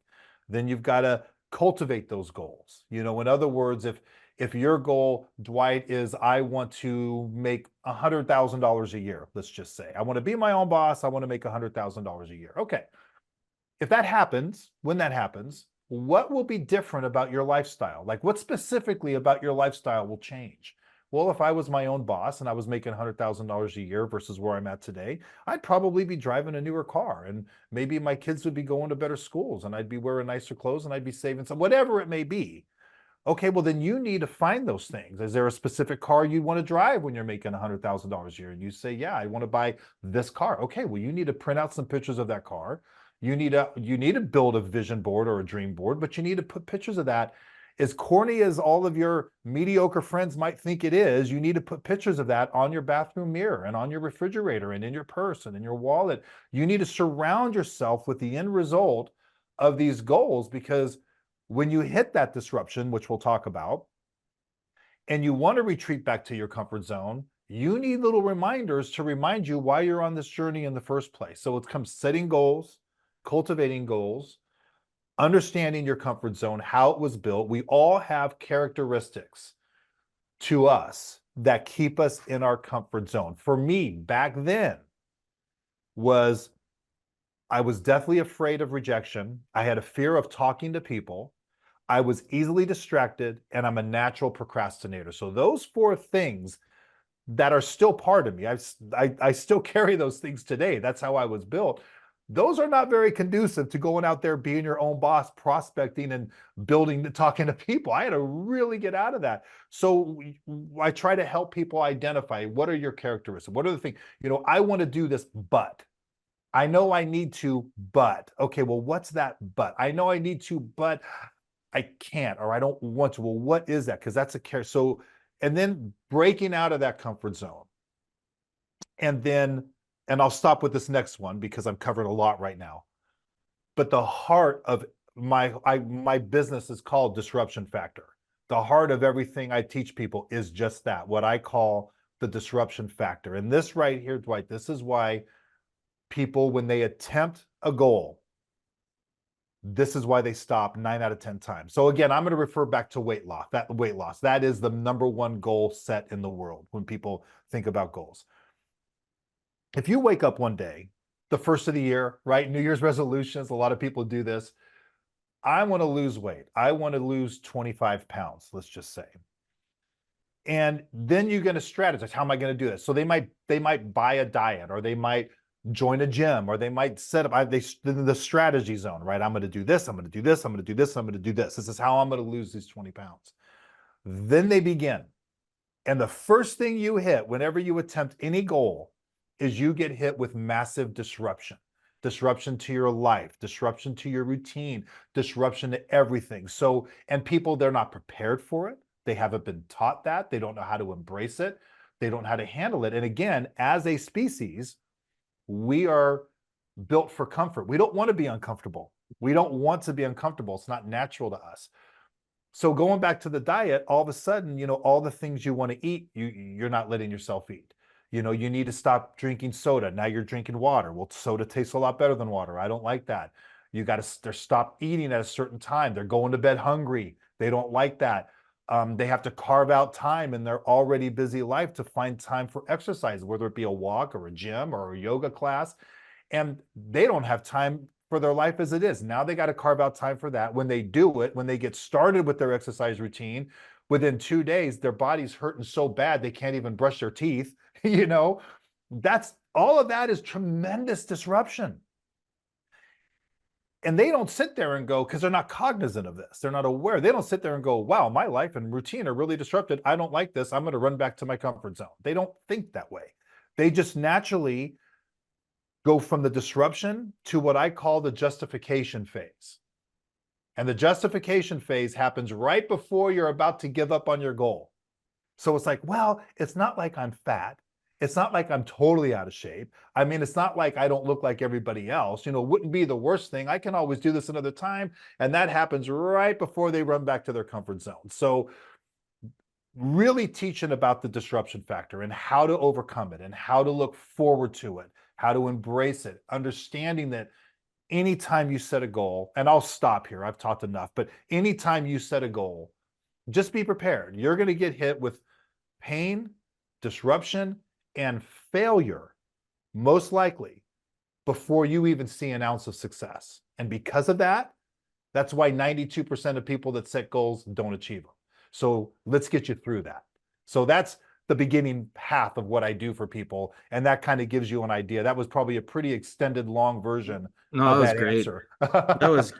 Then you've got to cultivate those goals. In other words, if your goal, Dwight, is I want to make $100,000 a year, let's just say, I want to be my own boss. I want to make $100,000 a year. Okay. If that happens, when that happens, what will be different about your lifestyle? Like, what specifically about your lifestyle will change? Well, if I was my own boss and I was making $100,000 a year versus where I'm at today, I'd probably be driving a newer car, and maybe my kids would be going to better schools, and I'd be wearing nicer clothes, and I'd be saving some, whatever it may be. Okay, well, then you need to find those things. Is there a specific car you want to drive when you're making $100,000 a year? And you say, yeah, I want to buy this car. Okay, well, you need to print out some pictures of that car. You need to build a vision board or a dream board, but you need to put pictures of that. As corny as all of your mediocre friends might think it is, you need to put pictures of that on your bathroom mirror and on your refrigerator and in your purse and in your wallet. You need to surround yourself with the end result of these goals, because when you hit that disruption, which we'll talk about, and you want to retreat back to your comfort zone, you need little reminders to remind you why you're on this journey in the first place. So it comes setting goals, cultivating goals, understanding your comfort zone, how it was built. We all have characteristics to us that keep us in our comfort zone. For me, back then, I was deathly afraid of rejection. I had a fear of talking to people. I was easily distracted, and I'm a natural procrastinator. So those four things that are still part of me, I still carry those things today. That's how I was built. Those are not very conducive to going out there, being your own boss, prospecting and building, talking to people. I had to really get out of that. So I try to help people identify, what are your characteristics? What are the things, I want to do this, but I know I need to, but okay, well, what's that but? I know I need to, but I can't, or I don't want to. Well, what is that? Because that's a care. So, and then breaking out of that comfort zone. And I'll stop with this next one because I'm covering a lot right now. But the heart of my business is called Disruption Factor. The heart of everything I teach people is just that, what I call the disruption factor. And this right here, Dwight, this is why people, when they attempt a goal, this is why they stop 9 out of 10 times. So again, I'm going to refer back to weight loss. That is the number one goal set in the world when people think about goals. If you wake up one day, the first of the year, right? New Year's resolutions, a lot of people do this. I want to lose weight. I want to lose 25 pounds, let's just say. And then you're going to strategize. How am I going to do this? So they might buy a diet, or they might join a gym, or they might set up the strategy zone, right? I'm going to do this. I'm going to do this. I'm going to do this. I'm going to do this. This is how I'm going to lose these 20 pounds. Then they begin. And the first thing you hit whenever you attempt any goal is you get hit with massive disruption. Disruption to your life, disruption to your routine, disruption to everything. So, and people, they're not prepared for it. They haven't been taught that. They don't know how to embrace it. They don't know how to handle it. And again, as a species, we are built for comfort. We don't want to be uncomfortable. We don't want to be uncomfortable. It's not natural to us. So going back to the diet, all of a sudden, all the things you want to eat, you're not letting yourself eat. You need to stop drinking soda. Now you're drinking water. Well, soda tastes a lot better than water. I don't like that. You got to stop eating at a certain time. They're going to bed hungry. They don't like that. They have to carve out time in their already busy life to find time for exercise, whether it be a walk or a gym or a yoga class. And they don't have time for their life as it is. Now they got to carve out time for that. When they do it, when they get started with their exercise routine, within 2 days, their body's hurting so bad they can't even brush their teeth. That's all of that is tremendous disruption. And they don't sit there and go, because they're not cognizant of this. They're not aware. They don't sit there and go, wow, my life and routine are really disrupted. I don't like this. I'm going to run back to my comfort zone. They don't think that way. They just naturally go from the disruption to what I call the justification phase. And the justification phase happens right before you're about to give up on your goal. So it's like, well, it's not like I'm fat. It's not like I'm totally out of shape. I mean, it's not like I don't look like everybody else. It wouldn't be the worst thing. I can always do this another time. And that happens right before they run back to their comfort zone. So really teaching about the disruption factor and how to overcome it and how to look forward to it, how to embrace it, understanding that anytime you set a goal, and I'll stop here, I've talked enough, but anytime you set a goal, just be prepared. You're going to get hit with pain, disruption, and failure, most likely, before you even see an ounce of success. And because of that, that's why 92% of people that set goals don't achieve them. So let's get you through that. So that's the beginning path of what I do for people. And that kind of gives you an idea. That was probably a pretty extended, long version No, of that was that great. answer.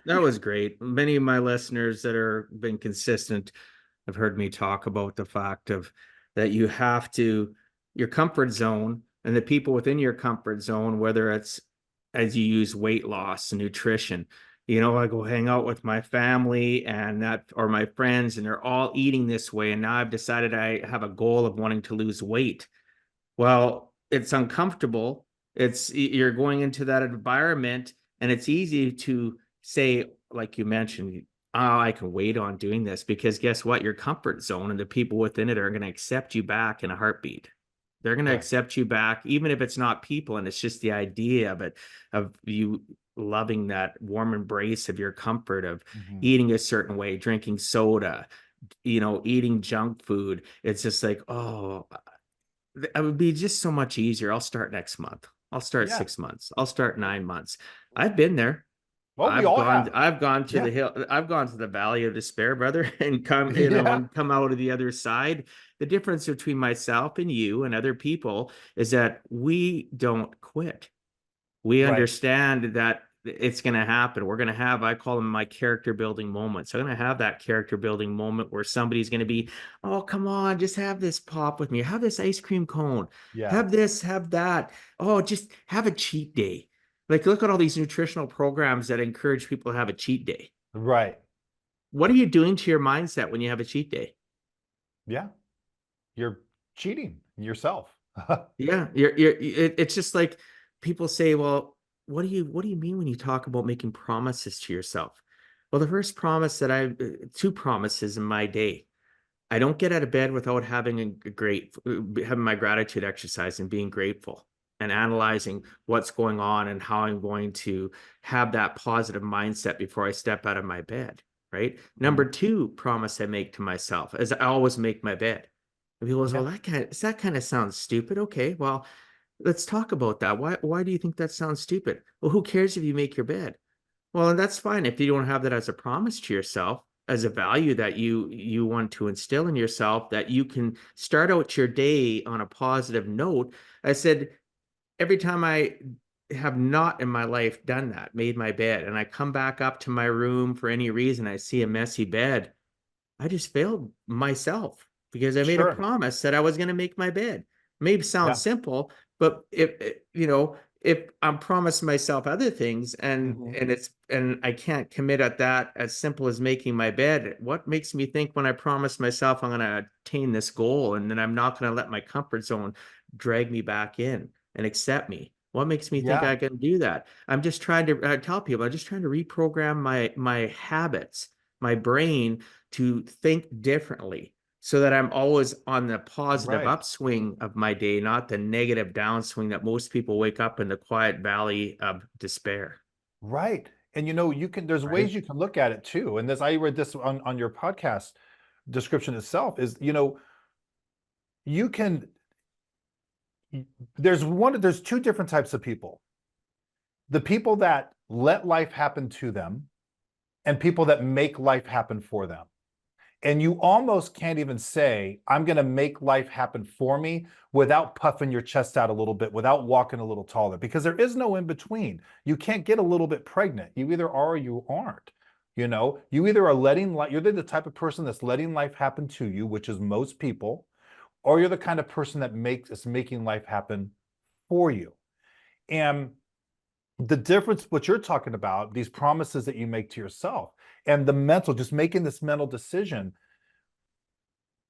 That was great. Many of my listeners that are been consistent have heard me talk about the fact of that you have to your comfort zone and the people within your comfort zone, whether it's as you use weight loss and nutrition. I go hang out with my family and that or my friends, and they're all eating this way. And now I've decided I have a goal of wanting to lose weight. Well, it's uncomfortable. You're going into that environment, and it's easy to say, like you mentioned, oh, I can wait on doing this, because guess what? Your comfort zone and the people within it are going to accept you back in a heartbeat. They're going to Right. accept you back, even if it's not people, and it's just the idea of it, of you loving that warm embrace of your comfort of Mhm. eating a certain way, drinking soda, eating junk food. It's just like, oh, it would be just so much easier. I'll start next month. I'll start Yeah. 6 months. I'll start 9 months. I've been there. Well, we all have. I've gone to Yeah. the hill. I've gone to the valley of despair, brother, and Yeah. and come out of the other side. The difference between myself and you and other people is that we don't quit. We Right. understand that it's going to happen. We're going to have, I call them my character building moments. I'm going to have that character building moment where somebody's going to be, oh, come on, just have this pop with me. Have this ice cream cone. Yeah. Have this, have that. Oh, just have a cheat day. Like, look at all these nutritional programs that encourage people to have a cheat day. Right. What are you doing to your mindset when you have a cheat day? Yeah. You're cheating yourself. Yeah, it's just like people say, well, what do you mean when you talk about making promises to yourself? Well, the first promise that two promises in my day. I don't get out of bed without having my gratitude exercise and being grateful and analyzing what's going on and how I'm going to have that positive mindset before I step out of my bed. Right. Number Mhm. two promise I make to myself is I always make my bed. And people say, Yeah. well, that kind of sounds stupid. Okay, well, let's talk about that. Why do you think that sounds stupid? Well, who cares if you make your bed? Well, and that's fine if you don't have that as a promise to yourself, as a value that you want to instill in yourself, that you can start out your day on a positive note. I said, every time I have not in my life done that, made my bed, and I come back up to my room for any reason, I see a messy bed, I just failed myself because I made a Sure. promise that I was going to make my bed. Maybe sounds Yeah. simple, but if I'm promising myself other things and Hmm. I can't commit at that as simple as making my bed, what makes me think when I promise myself I'm going to attain this goal and then I'm not going to let my comfort zone drag me back in and accept me? What makes me think Yeah. I can do that? I'm just trying to tell people, I'm just trying to reprogram my habits, my brain to think differently so that I'm always on the positive Right. upswing of my day, not the negative downswing that most people wake up in the quiet valley of despair. Right. And you can, there's Right. ways you can look at it too. And this, I read this on your podcast description itself is, you can, there's two different types of people. The people that let life happen to them and people that make life happen for them. And you almost can't even say, I'm going to make life happen for me without puffing your chest out a little bit, without walking a little taller, because there is no in between. You can't get a little bit pregnant. You either are or you aren't. You either are letting life, you're the type of person that's letting life happen to you, which is most people, or you're the kind of person that is making life happen for you. And the difference, what you're talking about, these promises that you make to yourself and the mental, just making this mental decision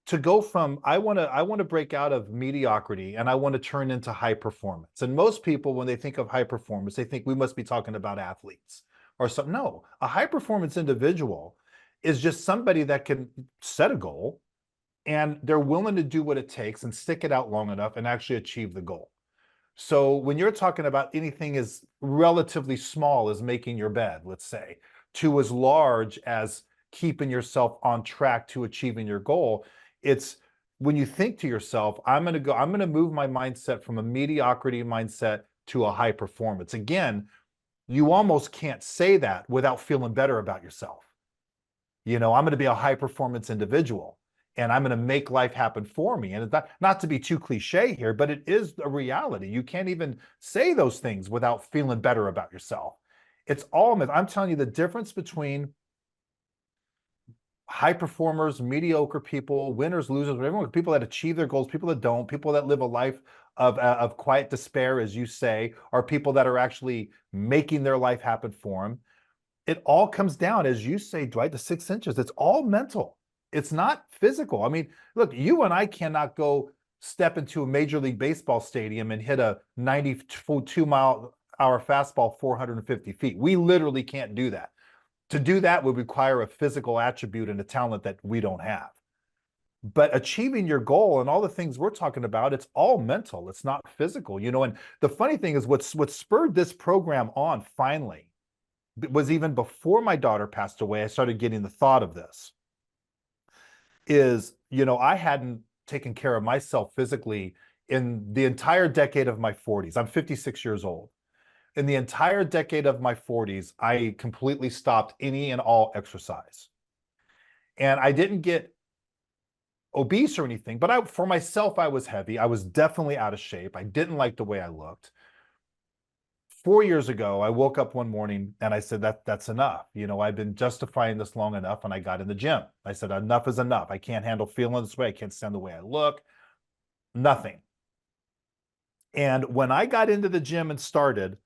to go from I want to break out of mediocrity and I want to turn into high performance. And most people, when they think of high performance, they think we must be talking about athletes or something. No, a high performance individual is just somebody that can set a goal and they're willing to do what it takes and stick it out long enough and actually achieve the goal. So when you're talking about anything as relatively small as making your bed, let's say, to as large as keeping yourself on track to achieving your goal, it's when you think to yourself, I'm going to move my mindset from a mediocrity mindset to a high performance. Again, you almost can't say that without feeling better about yourself. I'm going to be a high performance individual and I'm going to make life happen for me. And it's not to be too cliche here, but it is a reality. You can't even say those things without feeling better about yourself. It's all myth. I'm telling you the difference between high performers, mediocre people, winners, losers, everyone, people that achieve their goals, people that don't, people that live a life of quiet despair, as you say, are people that are actually making their life happen for them. It all comes down, as you say, Dwight, the 6 inches. It's all mental. It's not physical. I mean, look, you and I cannot go step into a Major League Baseball stadium and hit a 92-mile-hour fastball 450 feet. We literally can't do that. To do that would require a physical attribute and a talent that we don't have. But achieving your goal and all the things we're talking about, it's all mental. It's not physical. And the funny thing is what spurred this program on finally was even before my daughter passed away, I started getting the thought of this is, I hadn't taken care of myself physically in the entire decade of my 40s. I'm 56 years old. In the entire decade of my 40s, I completely stopped any and all exercise. And I didn't get obese or anything, but for myself, I was heavy. I was definitely out of shape. I didn't like the way I looked. 4 years ago, I woke up one morning and I said, that's enough. I've been justifying this long enough. And I got in the gym. I said, enough is enough. I can't handle feeling this way. I can't stand the way I look. Nothing. And when I got into the gym and started,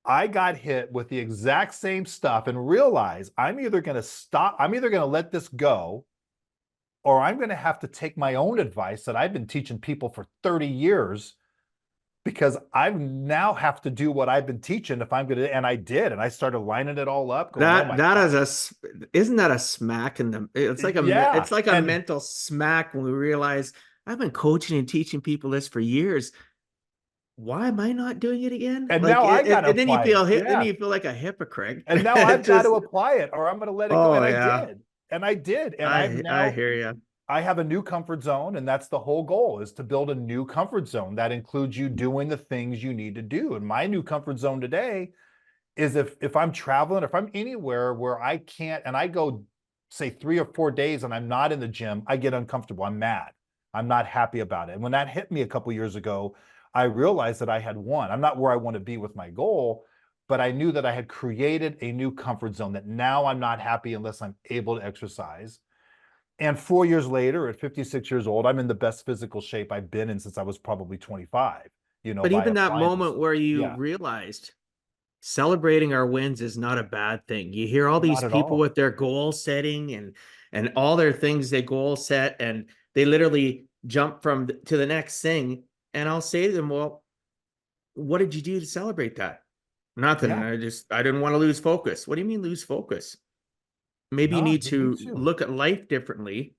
I got hit with the exact same stuff and realized I'm either going to let this go, or I'm going to have to take my own advice that I've been teaching people for 30 years because I now have to do what I've been teaching if I'm going to. And I did. And I started lining it all up going, oh my That God. isn't that a smack in the, Yeah. it's like a And mental smack when we realize I've been coaching and teaching people this for years. Why am I not doing it again? and Like now I got to then you apply it. feel hit, then Yeah. you feel like a hypocrite. And now I've got to Just, apply it or I'm going to let it go. oh And I yeah, did. And I did. And I've I now hear you. I have a new comfort zone, and that's the whole goal, is to build a new comfort zone that includes you doing the things you need to do. And my new comfort zone today is if I'm traveling, if I'm anywhere where I can't, and I go say 3 or 4 days and I'm not in the gym, I get uncomfortable. I'm mad. I'm not happy about it. And when that hit me a couple years ago, I realized that I had won. I'm not where I want to be with my goal, but I knew that I had created a new comfort zone that now I'm not happy unless I'm able to exercise. And 4 years later, at 56 years old, I'm in the best physical shape I've been in since I was probably 25, But by even that appliances. moment where you Yeah, realized celebrating our wins is not a bad thing. You hear all these not at people all. with their goal setting and all their things they goal set, and they literally jump to the next thing. And I'll say to them, well, what did you do to celebrate that? Nothing. Yeah, I didn't want to lose focus. What do you mean lose focus? Maybe you no, need you need to to. look at life differently.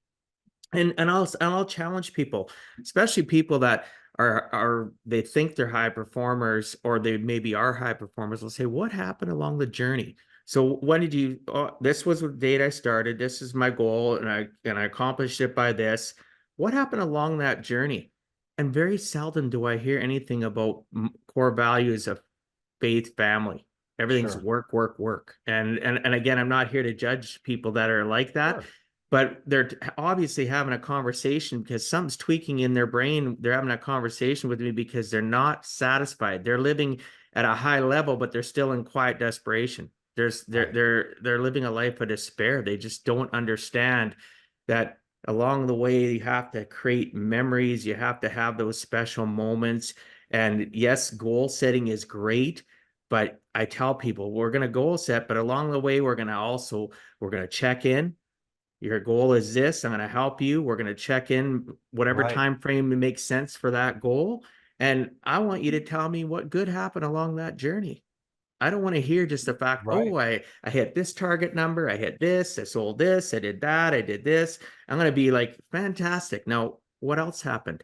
And I'll challenge people, especially people that are they think they're high performers, or they maybe are high performers. Let's say, what happened along the journey? So when did you, oh, this was the date I started, this is my goal, and I accomplished it by this. What happened along that journey? And very seldom do I hear anything about core values of faith, family. Everything's Sure, work, work, work. And again, I'm not here to judge people that are like that, sure. but they're obviously having a conversation because something's tweaking in their brain. They're having a conversation with me because they're not satisfied. They're living at a high level, but they're still in quiet desperation. There's they're Right, they're they're living a life of despair. They just don't understand that along the way you have to create memories, you have to have those special moments. And yes, goal setting is great, but I tell people we're going to goal set, but along the way we're going to check in. Your goal is this. I'm going to help you. We're going to check in whatever right, time frame makes sense for that goal. And I want you to tell me what good happened along that journey. I don't want to hear just the fact, right, oh, I hit this target number, I hit this, I sold this, I did that, I did this. I'm going to be like, fantastic. Now, what else happened?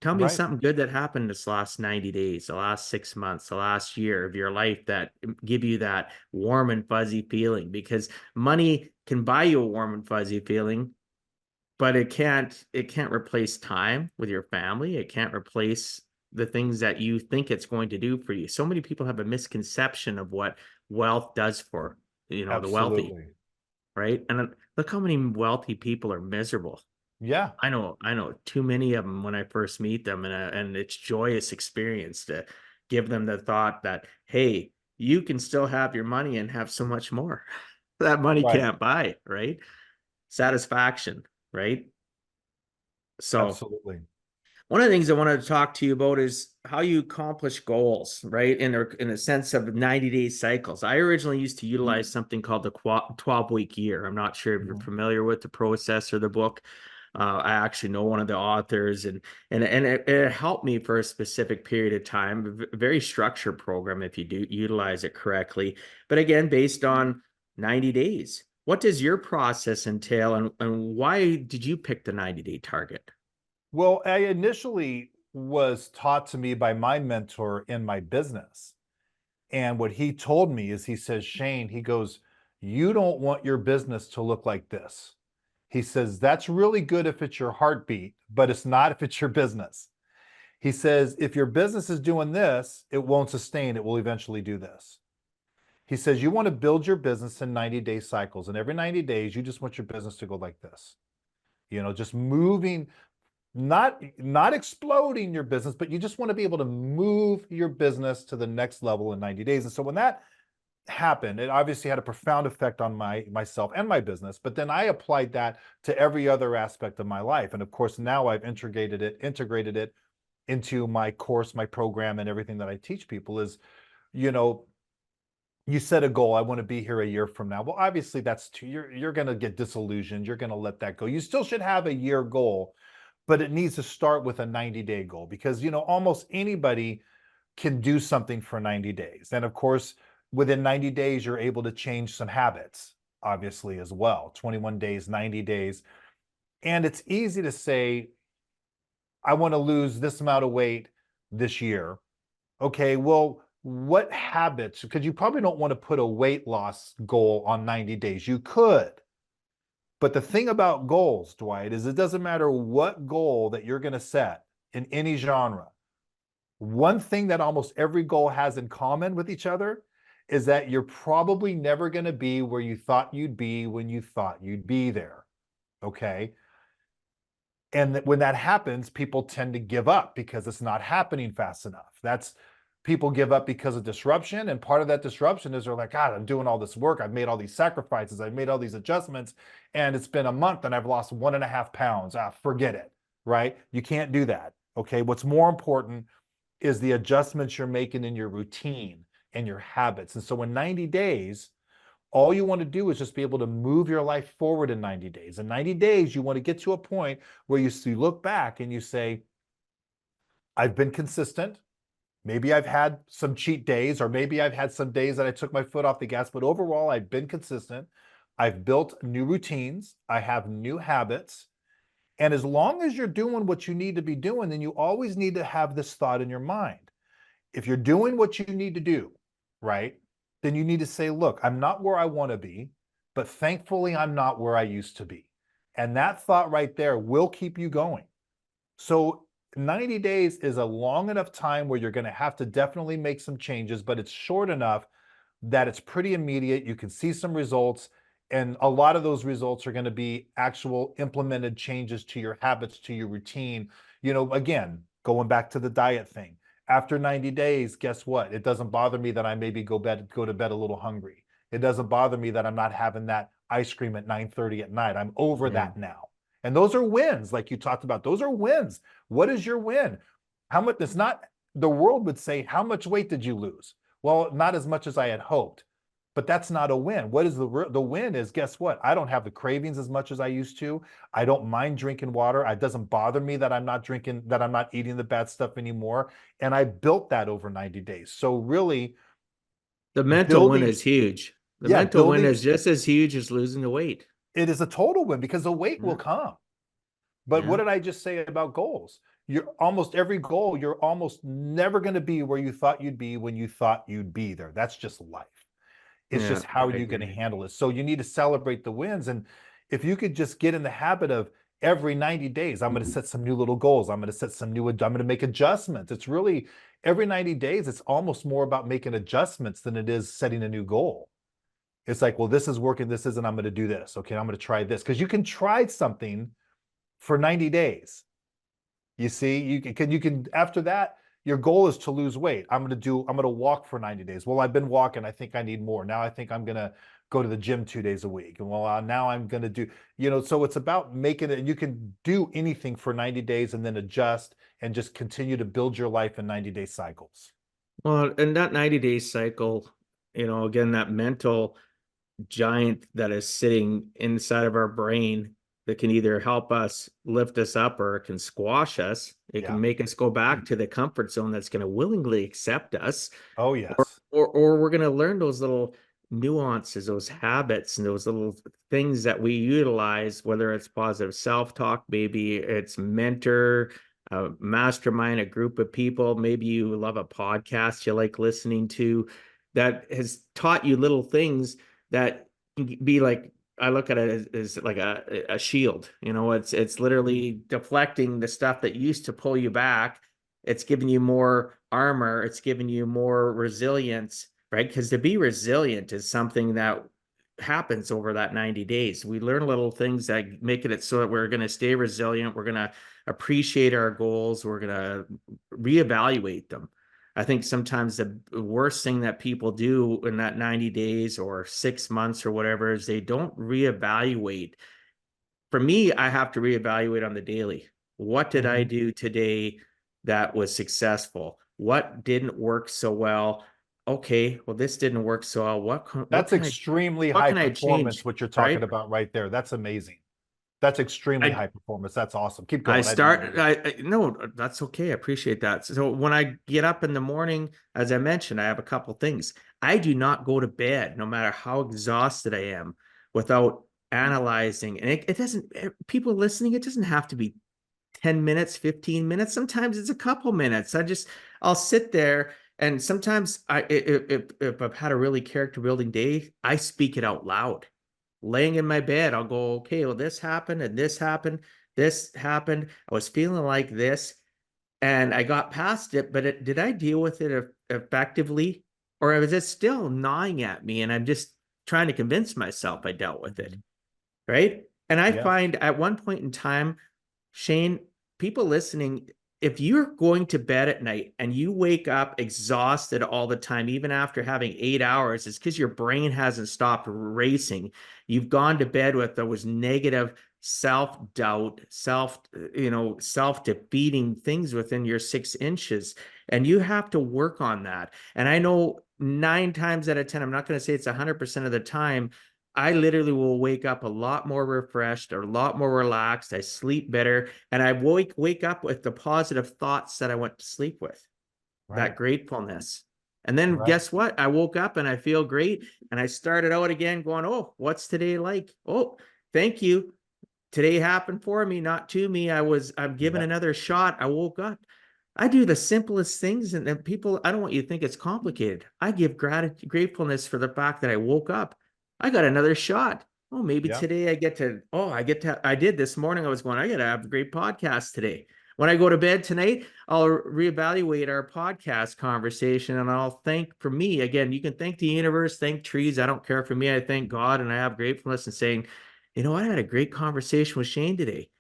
Tell me right. something good that happened this last 90 days, the last 6 months, the last year of your life that give you that warm and fuzzy feeling, because money can buy you a warm and fuzzy feeling, but it can't replace time with your family. It can't replace the things that you think it's going to do for you. So many people have a misconception of what wealth does for, the wealthy, Absolutely. right? And look how many wealthy people are miserable. Yeah, I know too many of them when I first meet them, and it's joyous experience to give them the thought that, hey, you can still have your money and have so much more that money right. can't buy, right? Satisfaction, right? So Absolutely. one of the things I wanted to talk to you about is how you accomplish goals, right? In a sense of 90-day cycles. I originally used to utilize something called the 12-week year. I'm not sure if you're Mhm. familiar with the process or the book. I actually know one of the authors, and it helped me for a specific period of time. A very structured program if you do utilize it correctly. But again, based on 90 days. What does your process entail, and why did you pick the 90-day target? Well, I initially was taught to me by my mentor in my business. And what he told me is he says, Shane, he goes, you don't want your business to look like this. He says, that's really good if it's your heartbeat, but it's not if it's your business. He says, if your business is doing this, it won't sustain. It will eventually do this. He says, you want to build your business in 90-day cycles. And every 90 days, you just want your business to go like this, just moving, not exploding your business, but you just want to be able to move your business to the next level in 90 days. And so when that happened, it obviously had a profound effect on myself and my business. But then I applied that to every other aspect of my life. And of course, now I've integrated it into my course, my program, and everything that I teach people is, you know, you set a goal. I want to be here a year from now. Well, obviously that's too, you're going to get disillusioned. You're going to let that go. You still should have a year goal, but it needs to start with a 90-day goal because, almost anybody can do something for 90 days. And of course, within 90 days, you're able to change some habits, obviously, as well. 21 days, 90 days. And it's easy to say, I want to lose this amount of weight this year. Okay, well, what habits? Because you probably don't want to put a weight loss goal on 90 days. You could. But the thing about goals, Dwight, is it doesn't matter what goal that you're going to set in any genre. One thing that almost every goal has in common with each other is that you're probably never going to be where you thought you'd be when you thought you'd be there. Okay. And when that happens, people tend to give up because it's not happening fast enough. That's people give up because of disruption. And part of that disruption is they're like, God, I'm doing all this work. I've made all these sacrifices. I've made all these adjustments. And it's been a month and I've lost 1.5 pounds. Forget it. Right. You can't do that. Okay. What's more important is the adjustments you're making in your routine and your habits. And so in 90 days, all you want to do is just be able to move your life forward in 90 days. In 90 days, you want to get to a point where you look back and you say, I've been consistent. Maybe I've had some cheat days, or maybe I've had some days that I took my foot off the gas, but overall, I've been consistent. I've built new routines. I have new habits. And as long as you're doing what you need to be doing, then you always need to have this thought in your mind. If you're doing what you need to do, right, then you need to say, look, I'm not where I want to be, but thankfully I'm not where I used to be. And that thought right there will keep you going. So 90 days is a long enough time where you're going to have to definitely make some changes, but it's short enough that it's pretty immediate. You can see some results, and a lot of those results are going to be actual implemented changes to your habits, to your routine. Again, going back to the diet thing. After 90 days, guess what? It doesn't bother me that I maybe go to bed a little hungry. It doesn't bother me that I'm not having that ice cream at 9:30 at night. I'm over Yeah. that now. And those are wins, like you talked about. Those are wins. What is your win? How much? It's not, the world would say, how much weight did you lose? Well, not as much as I had hoped, but that's not a win. What is the win is, guess what? I don't have the cravings as much as I used to. I don't mind drinking water. It doesn't bother me that I'm not drinking, that I'm not eating the bad stuff anymore. And I built that over 90 days. So really The mental win building, is huge. The yeah, mental win building, is just as huge as losing the weight. it is a total win because the weight will Yeah. come. But what Yeah. did I just say about goals? You're almost every goal, you're almost never going to be where you thought you'd be when you thought you'd be there. That's just life. It's Yeah. just how are I you going to agree. handle it? So you need to celebrate the wins. And if you could just get in the habit of every 90 days, I'm going to set some new little goals. I'm going to set some new, I'm going to make adjustments. It's really every 90 days, it's almost more about making adjustments than it is setting a new goal. It's like, well, this is working, this isn't, I'm going to do this. Okay, I'm going to try this. Because you can try something for 90 days. You see, you can after that, your goal is to lose weight. I'm going to walk for 90 days. Well, I've been walking. I think I need more. Now I think I'm going to go to the gym 2 days a week. And well, now I'm going to do, so it's about making it, and you can do anything for 90 days and then adjust and just continue to build your life in 90-day cycles. Well, in that 90-day cycle, again, that mental giant that is sitting inside of our brain that can either help us lift us up or it can squash us. It Yeah. can make us go back to the comfort zone that's going to willingly accept us, Oh, yes. or we're going to learn those little nuances, those habits, and those little things that we utilize, whether it's positive self-talk, maybe it's mentor, a mastermind, a group of people, maybe you love a podcast you like listening to that has taught you little things that can be like, I look at it as like a shield. It's literally deflecting the stuff that used to pull you back. It's giving you more armor. It's giving you more resilience, right? Because to be resilient is something that happens over that 90 days. We learn little things that make it so that we're going to stay resilient. We're going to appreciate our goals. We're going to reevaluate them. I think sometimes the worst thing that people do in that 90 days or 6 months or whatever is they don't reevaluate. For me, I have to reevaluate on the daily. What did I do today that was successful? What didn't work so well? Okay, well, this didn't work so well. That's extremely what high can I change? performance, what you're talking Right? about right there. That's amazing. That's extremely I high performance. That's awesome. Keep I going. I didn't mean start, to. no, that's okay. I appreciate that. So when I get up in the morning, as I mentioned, I have a couple things. I do not go to bed, no matter how exhausted I am, without analyzing. And it doesn't, people listening, it doesn't have to be 10 minutes, 15 minutes. Sometimes it's a couple minutes. I'll sit there, and sometimes if I've had a really character building day, I speak it out loud. Laying in my bed, I'll go, okay, well, this happened and this happened. This happened. I was feeling like this and I got past it, but did I deal with it effectively? or is it still gnawing at me and I'm just trying to convince myself I dealt with it? Mhm. Right. And I Yeah. find at one point in time, Shane, people listening, if you're going to bed at night and you wake up exhausted all the time, even after having 8 hours, it's because your brain hasn't stopped racing. You've gone to bed with those negative self-doubt, self-defeating things within your 6 inches. And you have to work on that. And I know 9 times out of 10, I'm not going to say it's 100% of the time, I literally will wake up a lot more refreshed, or a lot more relaxed. I sleep better, and I wake up with the positive thoughts that I went to sleep with, that Right. gratefulness. And then Right. guess what? I woke up and I feel great. And I started out again going, oh, what's today like? Oh, thank you. Today happened for me, not to me. I'm given Yeah. another shot. I woke up. I do the simplest things, and then people, I don't want you to think it's complicated. I give gratitude, gratefulness for the fact that I woke up. I got another shot. Oh, maybe Yeah. today I did this morning. I was going, I got to have a great podcast today. When I go to bed tonight, I'll reevaluate our podcast conversation and I'll thank, for me, again, you can thank the universe, thank trees. I don't care. For me, I thank God and I have gratefulness and saying, you know, I had a great conversation with Shane today.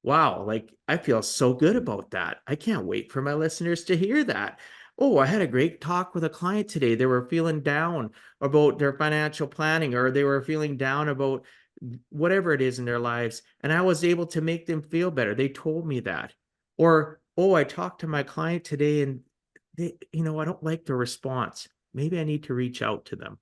Wow, like I feel so good about that. I can't wait for my listeners to hear that. Oh, I had a great talk with a client today. They were feeling down about their financial planning, or they were feeling down about whatever it is in their lives. And I was able to make them feel better. They told me that. Or, oh, I talked to my client today and I don't like the response. Maybe I need to reach out to them.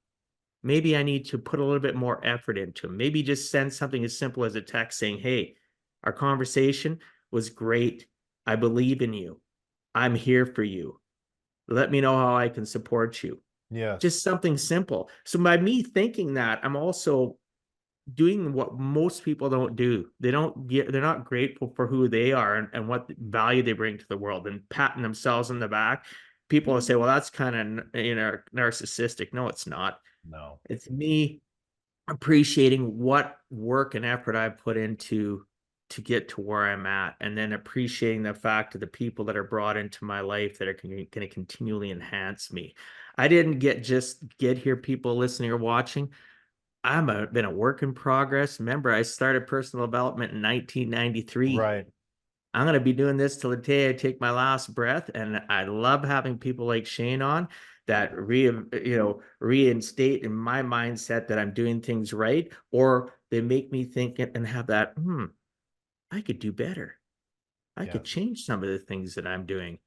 Maybe I need to put a little bit more effort into them. Maybe just send something as simple as a text saying, hey, our conversation was great. I believe in you. I'm here for you. Let me know how I can support you. Yes. Just something simple. So by me thinking that, I'm also doing what most people don't do. They're not grateful for who they are and what value they bring to the world, and patting themselves on the back. People will say, well, that's kind of, narcissistic. No, it's not. No. It's me appreciating what work and effort I put into to get to where I'm at, and then appreciating the fact of the people that are brought into my life that are going to continually enhance me. I didn't get here, people listening or watching. Been a work in progress. Remember, I started personal development in 1993. Right. I'm going to be doing this till the day I take my last breath. And I love having people like Shane on that reinstate in my mindset that I'm doing things right, or they make me think and have that, I could do better. I could Yes. change some of the things that I'm doing.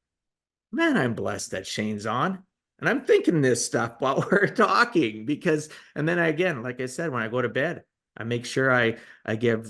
Man, I'm blessed that Shane's on. And I'm thinking this stuff while we're talking because, and then again, like I said, when I go to bed, I make sure I give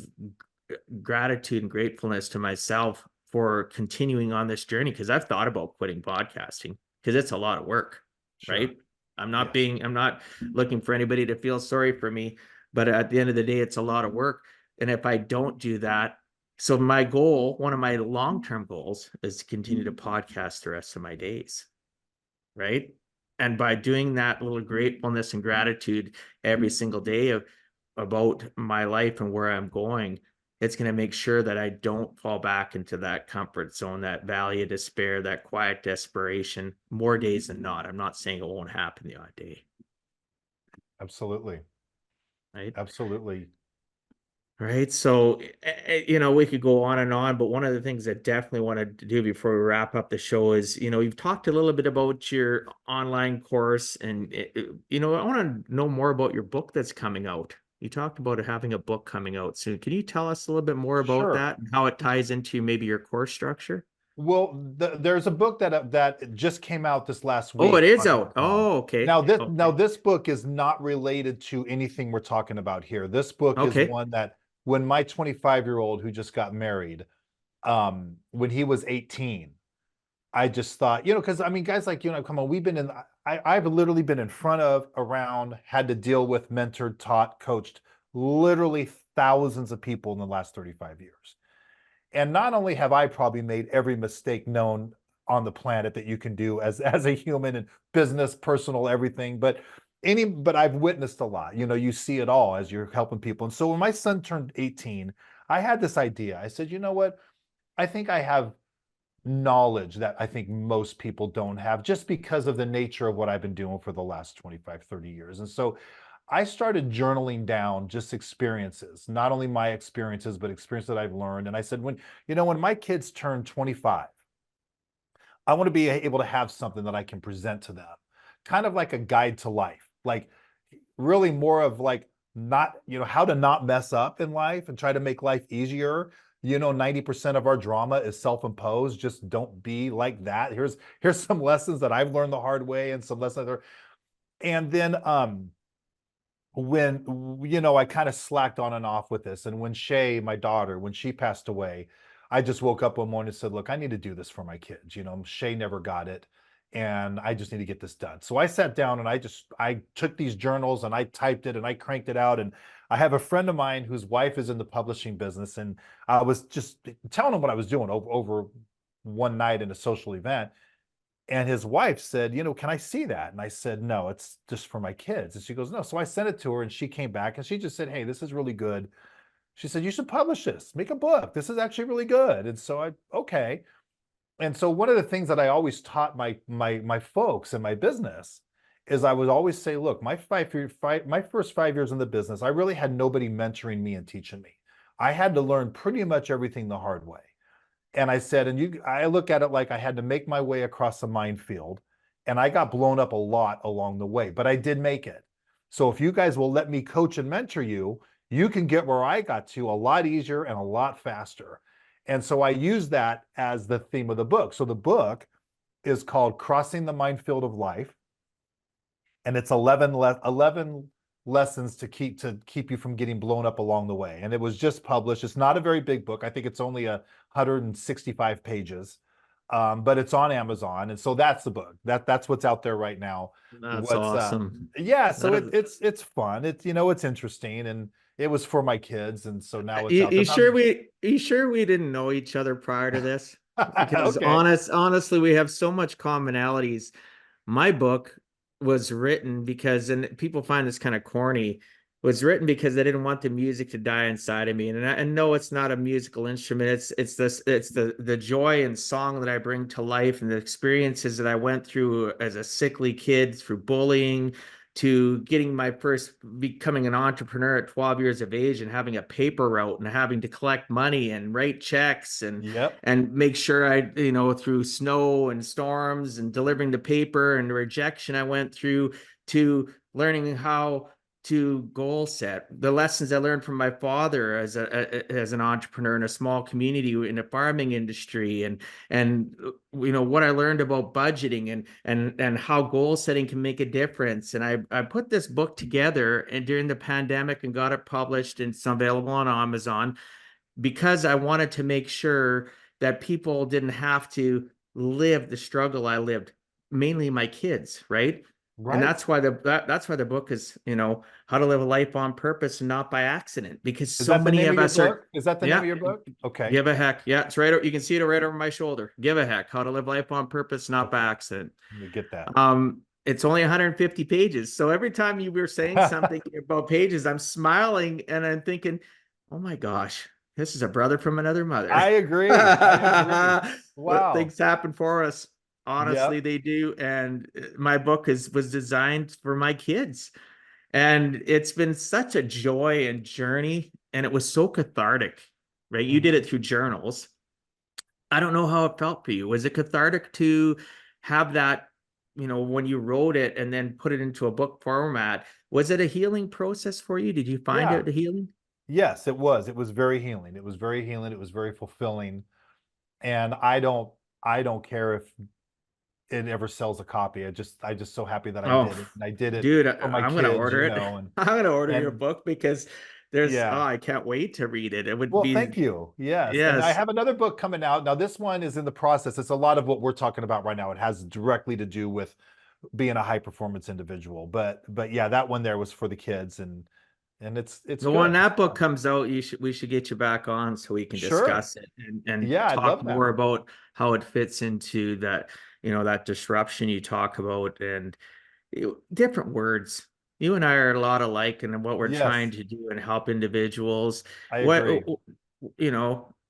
gratitude and gratefulness to myself for continuing on this journey, because I've thought about quitting podcasting because it's a lot of work, Sure. right? Yes. I'm not looking for anybody to feel sorry for me, but at the end of the day, it's a lot of work. And if I don't do that, so my goal, one of my long-term goals, is to continue to podcast the rest of my days, right? And by doing that little gratefulness and gratitude every single day about my life and where I'm going, it's going to make sure that I don't fall back into that comfort zone, that valley of despair, that quiet desperation, more days than not. I'm not saying it won't happen the odd day, Absolutely. right? Absolutely. Right. So, we could go on and on, but one of the things I definitely wanted to do before we wrap up the show is, you've talked a little bit about your online course, and, I want to know more about your book that's coming out. You talked about having a book coming out soon. Can you tell us a little bit more about Sure. that and how it ties into maybe your course structure? Well, there's a book that just came out this last Oh, it week is on out. Amazon. Oh, okay. Now this book is not related to anything we're talking about here. This book is Okay. one that when my 25-year-old who just got married, when he was 18, I just thought, because I mean, guys like come on, I've literally been in front of, around, had to deal with, mentored, taught, coached literally thousands of people in the last 35 years. And not only have I probably made every mistake known on the planet that you can do as a human, in business, personal, everything, but I've witnessed a lot. You see it all as you're helping people. And so when my son turned 18, I had this idea. I said, you know what? I think I have knowledge that I think most people don't have just because of the nature of what I've been doing for the last 25, 30 years. And so I started journaling down just experiences, not only my experiences, but experiences that I've learned. And I said, when my kids turn 25, I want to be able to have something that I can present to them, kind of like a guide to life, like really more of like not, how to not mess up in life and try to make life easier. 90% of our drama is self-imposed. Just don't be like that. Here's some lessons that I've learned the hard way and some lessons that and then when I kind of slacked on and off with this, and when Shay, my daughter, when she passed away, I just woke up one morning and said, look, I need to do this for my kids. Shay never got it, and I just need to get this done. So I sat down and I took these journals and I typed it and I cranked it out. And I have a friend of mine whose wife is in the publishing business, and I was just telling him what I was doing over one night in a social event. And his wife said, can I see that? And I said, no, it's just for my kids. And she goes, no. So I sent it to her and she came back and she just said, hey, this is really good. She said, you should publish this, make a book. This is actually really good. And so okay. And so one of the things that I always taught my folks in my business is I would always say, look, my first 5 years in the business, I really had nobody mentoring me and teaching me. I had to learn pretty much everything the hard way. And I said, I look at it like I had to make my way across a minefield, and I got blown up a lot along the way, but I did make it. So if you guys will let me coach and mentor you, you can get where I got to a lot easier and a lot faster. And so I use that as the theme of the book. So the book is called Crossing the Minefield of Life, and it's 11 lessons to keep you from getting blown up along the way. And it was just published. It's not a very big book. I think it's only 165 pages, but it's on Amazon. And so that's the book. That's what's out there right now. That's awesome. Yeah, so it's fun. It's interesting, and it was for my kids, and so now it's out there. You sure we didn't know each other prior to this? Because Okay. honestly, we have so much commonalities. My book was written because, and people find this kind of corny, was written because I didn't want the music to die inside of me. And no, it's not a musical instrument. It's the joy and song that I bring to life, and the experiences that I went through as a sickly kid, through bullying, to getting my first becoming an entrepreneur at 12 years of age and having a paper route and having to collect money and write checks Yep. and make sure through snow and storms and delivering the paper and the rejection I went through, to learning how to goal set, the lessons I learned from my father as an entrepreneur in a small community in the farming industry, and what I learned about budgeting and how goal setting can make a difference. And I put this book together and during the pandemic and got it published, and it's available on Amazon, because I wanted to make sure that people didn't have to live the struggle I lived, mainly my kids, right? And Right. that's why the book is, how to live a life on purpose and not by accident, because Is so that the many name of of your us are, book? Is that the name yeah, of your book? Okay. give a heck. Yeah, it's right. You can see it right over my shoulder. Give a heck. How to live life on purpose, not by Okay. accident. Let me get that. It's only 150 pages. So every time you were saying something about pages, I'm smiling and I'm thinking, oh my gosh, this is a brother from another mother. I agree. I agree. What Wow. things happen for us. Honestly, Yep. they do. And my book was designed for my kids. And it's been such a joy and journey. And it was so cathartic, right? You did Mhm. it through journals. I don't know how it felt for you. Was it cathartic to have that, when you wrote it and then put it into a book format? Was it a healing process for you? Did you find Yeah. it a healing? Yes, it was. It was very healing. It was very healing. It was very fulfilling. And I don't care if it ever sells a copy. I just so happy that I Oh, did it. And I did it dude, for my I'm gonna kids, order it. and I'm gonna order your and book because yeah. I can't wait to read it. It would Well, be, thank you. Yes. And I yes. have another book coming out. Now, this one is in the process. It's a lot of what we're talking about right now. It has directly to do with being a high performance individual. But yeah, that one there was for the kids, and it's Well, when good. It's that book fun. comes out, we should get you back on so we can Sure. discuss it and Yeah, I'd talk love that. more about how it fits into that, that disruption you talk about, and different words. You and I are a lot alike in what we're trying Yes, to do and help individuals. I What, agree.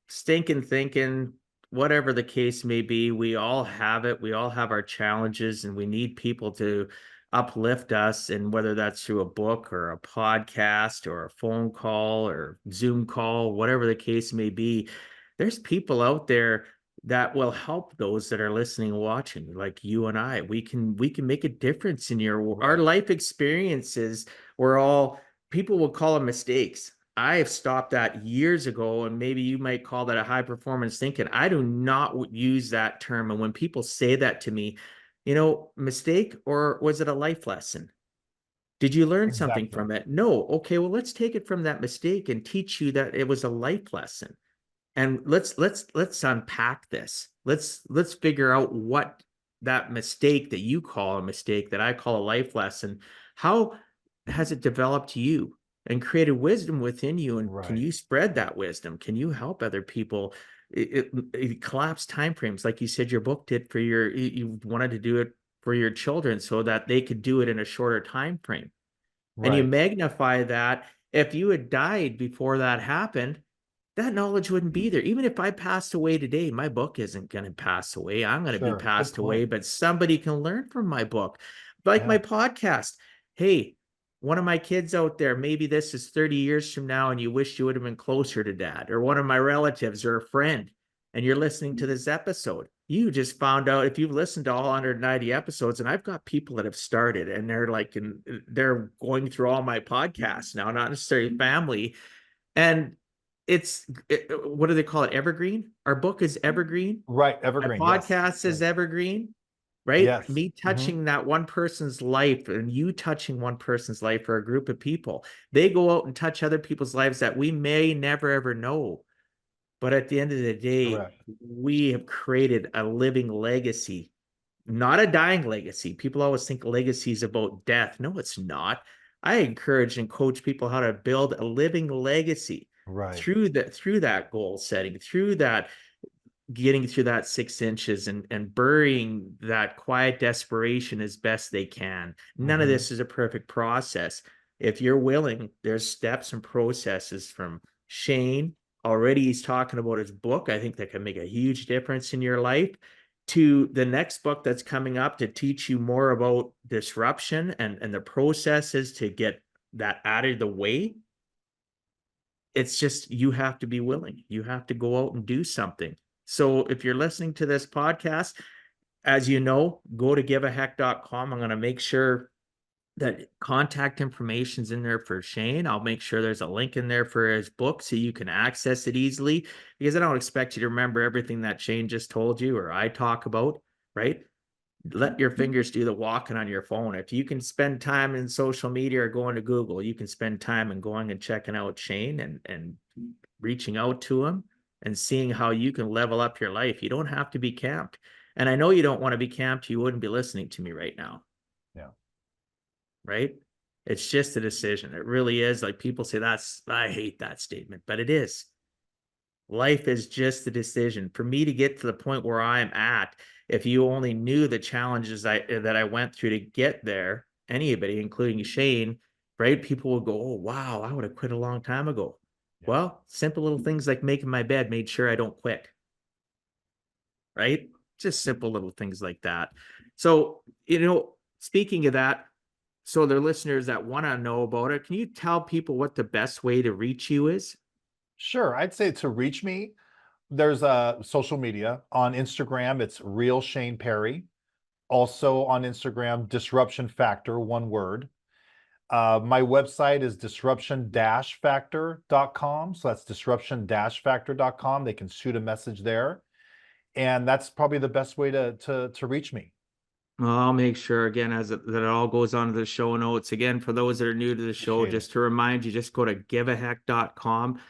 stinking thinking, whatever the case may be, we all have it. We all have our challenges, and we need people to uplift us. And whether that's through a book or a podcast or a phone call or Zoom call, whatever the case may be, there's people out there that will help those that are listening and watching, like you and I. We can make a difference in our Right. life experiences. We're all, people will call them mistakes. I have stopped that years ago, and maybe you might call that a high performance thinking. I do not use that term. And when people say that to me, mistake, or was it a life lesson? Did you learn something Exactly. from it? No. Okay, well, let's take it from that mistake and teach you that it was a life lesson. And let's unpack this. Let's figure out what that mistake that you call a mistake, that I call a life lesson, how has it developed you and created wisdom within you? And can Right. you spread that wisdom? Can you help other people? It collapsed timeframes, like you said, your book did for you wanted to do it for your children so that they could do it in a shorter time frame. And you Right. magnify that. If you had died before that happened, that knowledge wouldn't be there. Even if I passed away today, my book isn't going to pass away. I'm going to be Sure. Good passed away, point. but somebody can learn from my book. Like Yeah. my podcast. Hey, one of my kids out there, maybe this is 30 years from now and you wish you would have been closer to dad, or one of my relatives or a friend, and you're listening to this episode. You just found out, if you've listened to all 190 episodes, and I've got people that have started and they're going through all my podcasts now, not necessarily family, and what do they call it? Evergreen. Our book is evergreen. Right. My Evergreen. Yes. podcast is Yes. evergreen, right? Yes. Me Hmm. touching that one person's life and you touching one person's life, for a group of people. They go out and touch other people's lives that we may never ever know. But at the end of the day, Correct. we have created a living legacy, not a dying legacy. People always think legacy is about death. No, it's not. I encourage and coach people how to build a living legacy Right. through that goal setting, through that getting through that 6 inches, and burying that quiet desperation as best they can. None of Hmm. this is a perfect process. If you're willing, there's steps and processes from Shane. Already he's talking about his book. I think that can make a huge difference in your life, to the next book that's coming up to teach you more about disruption and the processes to get that out of the way. It's just, you have to be willing. You have to go out and do something. So if you're listening to this podcast, as you know, go to giveaheck.com. I'm going to make sure that contact information's in there for Shane. I'll make sure there's a link in there for his book so you can access it easily, because I don't expect you to remember everything that Shane just told you or I talk about, right? Let your fingers do the walking on your phone. If you can spend time in social media or going to Google, you can spend time in going and checking out Shane and reaching out to him and seeing how you can level up your life. You don't have to be camped. And I know you don't want to be camped. You wouldn't be listening to me right now, Yeah. right? It's just a decision. It really is. Like people say, I hate that statement, but it is. Life is just a decision. For me to get to the point where I'm at, if you only knew the challenges that I went through to get there, anybody, including Shane, right? People will go, "Oh, wow, I would have quit a long time ago." Yeah. Well, simple little things like making my bed made sure I don't quit, right? Just simple little things like that. So, speaking of that, so the listeners that want to know about it, can you tell people what the best way to reach you is? Sure. I'd say to reach me, there's a social media on Instagram. It's real Shane Perry. Also on Instagram, disruption factor, one word. My website is disruption-factor.com. So that's disruption-factor.com. They can shoot a message there. And that's probably the best way to reach me. Well, I'll make sure again that it all goes onto the show notes. Again, for those that are new to the show, Appreciate it. just to remind you, just go to giveaheck.com,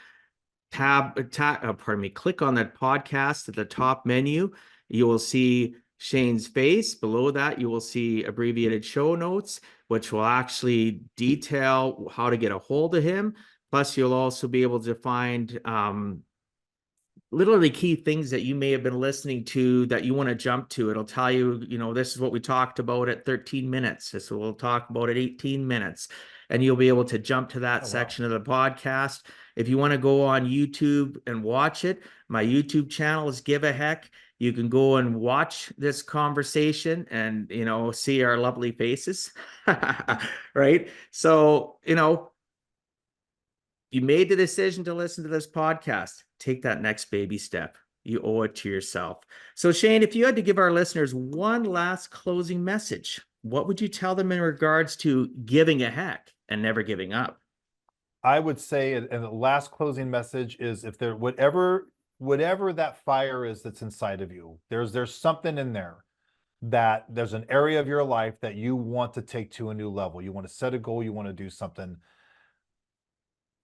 pardon me, click on that podcast at the top menu. You will see Shane's face. Below that, you will see abbreviated show notes, which will actually detail how to get a hold of him. Plus, you'll also be able to find literally key things that you may have been listening to that you want to jump to. It'll tell you, this is what we talked about at 13 minutes. This we'll talk about at 18 minutes. And you'll be able to jump to that Oh, wow. section of the podcast. If you want to go on YouTube and watch it, My YouTube channel is Give a Heck. You can go and watch this conversation and, see our lovely faces. Right? So, you made the decision to listen to this podcast. Take that next baby step. You owe it to yourself. So, Shane, if you had to give our listeners one last closing message, what would you tell them in regards to giving a heck and never giving up? I would say, and the last closing message is, if there, whatever that fire is that's inside of you, there's something in there, that there's an area of your life that you want to take to a new level. You want to set a goal, you want to do something.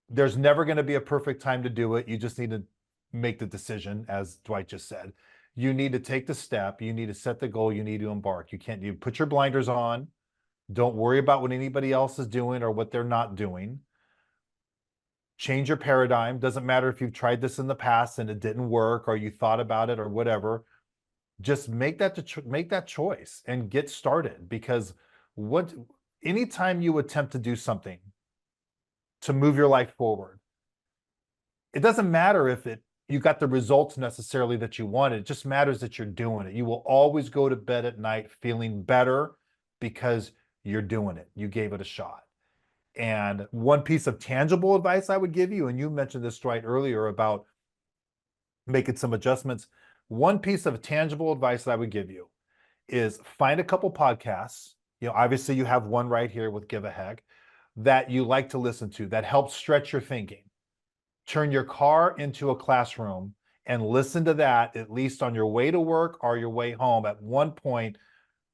There's never going to be a perfect time to do it. You just need to make the decision, as Dwight just said. You need to take the step, you need to set the goal, you need to embark. You put your blinders on. Don't worry about what anybody else is doing or what they're not doing. Change your paradigm. Doesn't matter if you've tried this in the past and it didn't work, or you thought about it or whatever. Just make that choice and get started, because anytime you attempt to do something to move your life forward, it doesn't matter if you got the results necessarily that you wanted. It just matters that you're doing it. You will always go to bed at night feeling better because you're doing it. You gave it a shot. And one piece of tangible advice I would give you, and you mentioned this right earlier about making some adjustments. One piece of tangible advice that I would give you is find a couple podcasts. Obviously you have one right here with Give a Heck that you like to listen to, that helps stretch your thinking. Turn your car into a classroom and listen to that, at least on your way to work or your way home. At one point,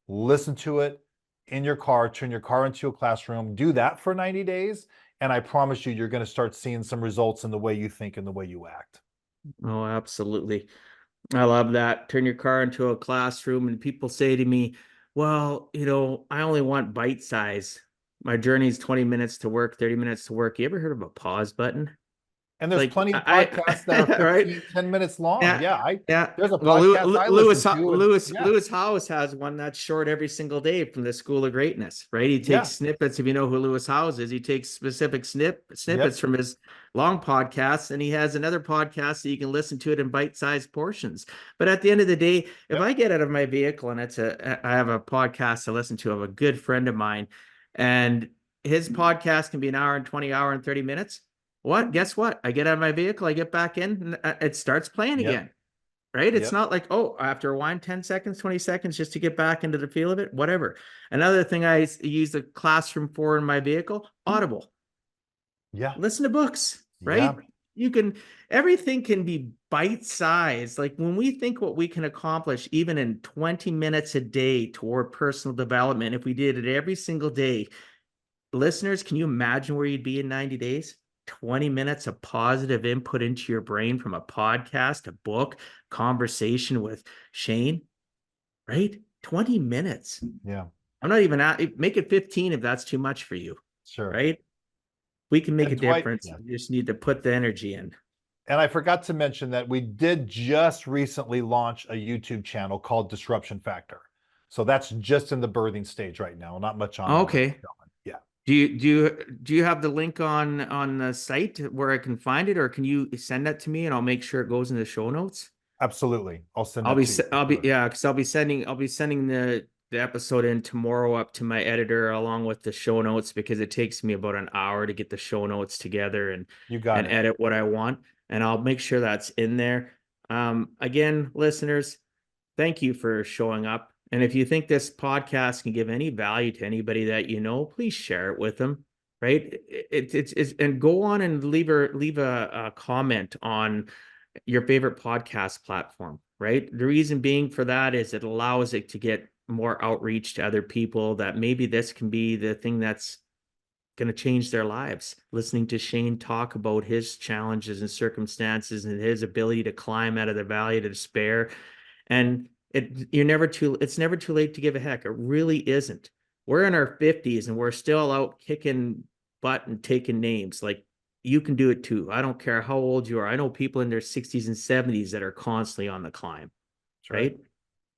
listen to it in your car, turn your car into a classroom. Do that for 90 days. And I promise you're going to start seeing some results in the way you think and the way you act. Oh, absolutely. I love that. Turn your car into a classroom. And people say to me, well, I only want bite size. My journey is 20 minutes to work, 30 minutes to work. You ever heard of a pause button? And there's Like plenty of podcasts that are right? 15, 10 minutes long. Yeah. Yeah. There's a Well, podcast I listen to. Lewis Howes has one that's short every single day from the School of Greatness, right? He takes Yeah. snippets. If you know who Lewis Howes is, he takes specific snippets Yep. from his long podcasts, and he has another podcast so you can listen to it in bite-sized portions. But at the end of the day, if I get out of my vehicle and I have a podcast to listen to of a good friend of mine, and his podcast can be an hour and 20, hour and 30 minutes. Guess what? I get out of my vehicle, I get back in, and it starts playing again, right? It's not like, after a while, 10 seconds, 20 seconds, just to get back into the feel of it, whatever. Another thing I use the classroom for in my vehicle, Audible. Yeah. Listen to books, right? Everything can be bite-sized. Like when we think what we can accomplish, even in 20 minutes a day toward personal development, if we did it every single day, listeners, can you imagine where you'd be in 90 days? 20 minutes of positive input into your brain from a podcast, a book, conversation with Shane, right? 20 minutes. Yeah. I'm not even make it 15 if that's too much for you. Sure. Right? We can make a difference. Yeah. You just need to put the energy in. And I forgot to mention that we did just recently launch a YouTube channel called Disruption Factor. So that's just in the birthing stage right now. Not much on. Okay. Yeah. Do you have the link on the site where I can find it, or can you send that to me and I'll make sure it goes in the show notes? Absolutely. I'll send that to you. Because I'll be sending the episode in tomorrow up to my editor along with the show notes, because it takes me about an hour to get the show notes together and edit what I want. And I'll make sure that's in there. Again, listeners, thank you for showing up. And if you think this podcast can give any value to anybody that you know, please share it with them, right? And go on and leave a comment on your favorite podcast platform, right? The reason being for that is it allows it to get more outreach to other people, that maybe this can be the thing that's going to change their lives. Listening to Shane talk about his challenges and circumstances and his ability to climb out of the valley of despair. And it's never too late to give a heck. It really isn't. We're in our 50s and we're still out kicking butt and taking names. Like, you can do it too. I don't care how old you are. I know people in their 60s and 70s that are constantly on the climb, right?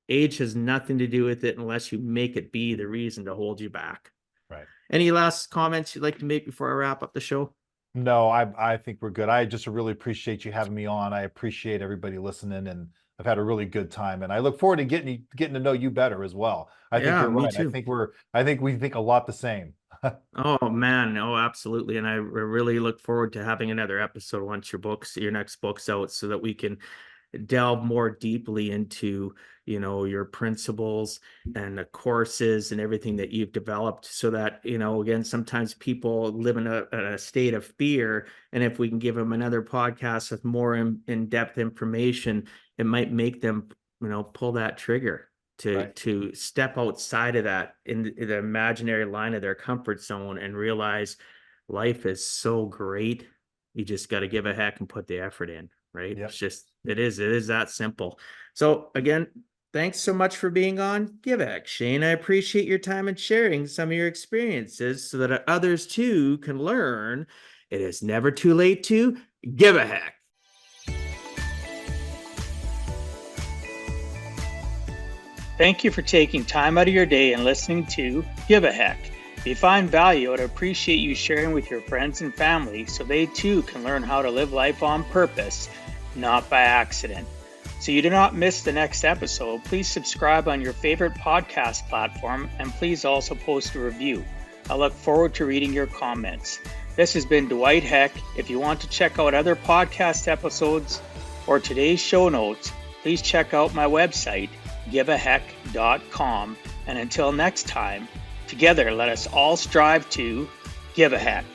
Age has nothing to do with it unless you make it be the reason to hold you back. Right. Any last comments you'd like to make before I wrap up the show? No, I think we're good. I just really appreciate you having me on. I appreciate everybody listening, and I've had a really good time. And I look forward to getting to know you better as well. I think Yeah, you're me right. too. I think we think a lot the same. Oh man, oh absolutely. And I really look forward to having another episode once your next book's out so that we can delve more deeply into, your principles and the courses and everything that you've developed so that, again, sometimes people live in a state of fear. And if we can give them another podcast with more in-depth information, it might make them, pull that trigger to Right. to step outside of that in the imaginary line of their comfort zone and realize life is so great. You just got to give a heck and put the effort in, right? Yep. It is that simple. So again, thanks so much for being on Give a Heck, Shane. I appreciate your time and sharing some of your experiences so that others too can learn it is never too late to give a heck. Thank you for taking time out of your day and listening to Give a Heck. If you find value, I'd appreciate you sharing with your friends and family so they too can learn how to live life on purpose, not by accident. So you do not miss the next episode, please subscribe on your favorite podcast platform and please also post a review. I look forward to reading your comments. This has been Dwight Heck. If you want to check out other podcast episodes or today's show notes, please check out my website, giveaheck.com. And until next time, together let us all strive to give a heck.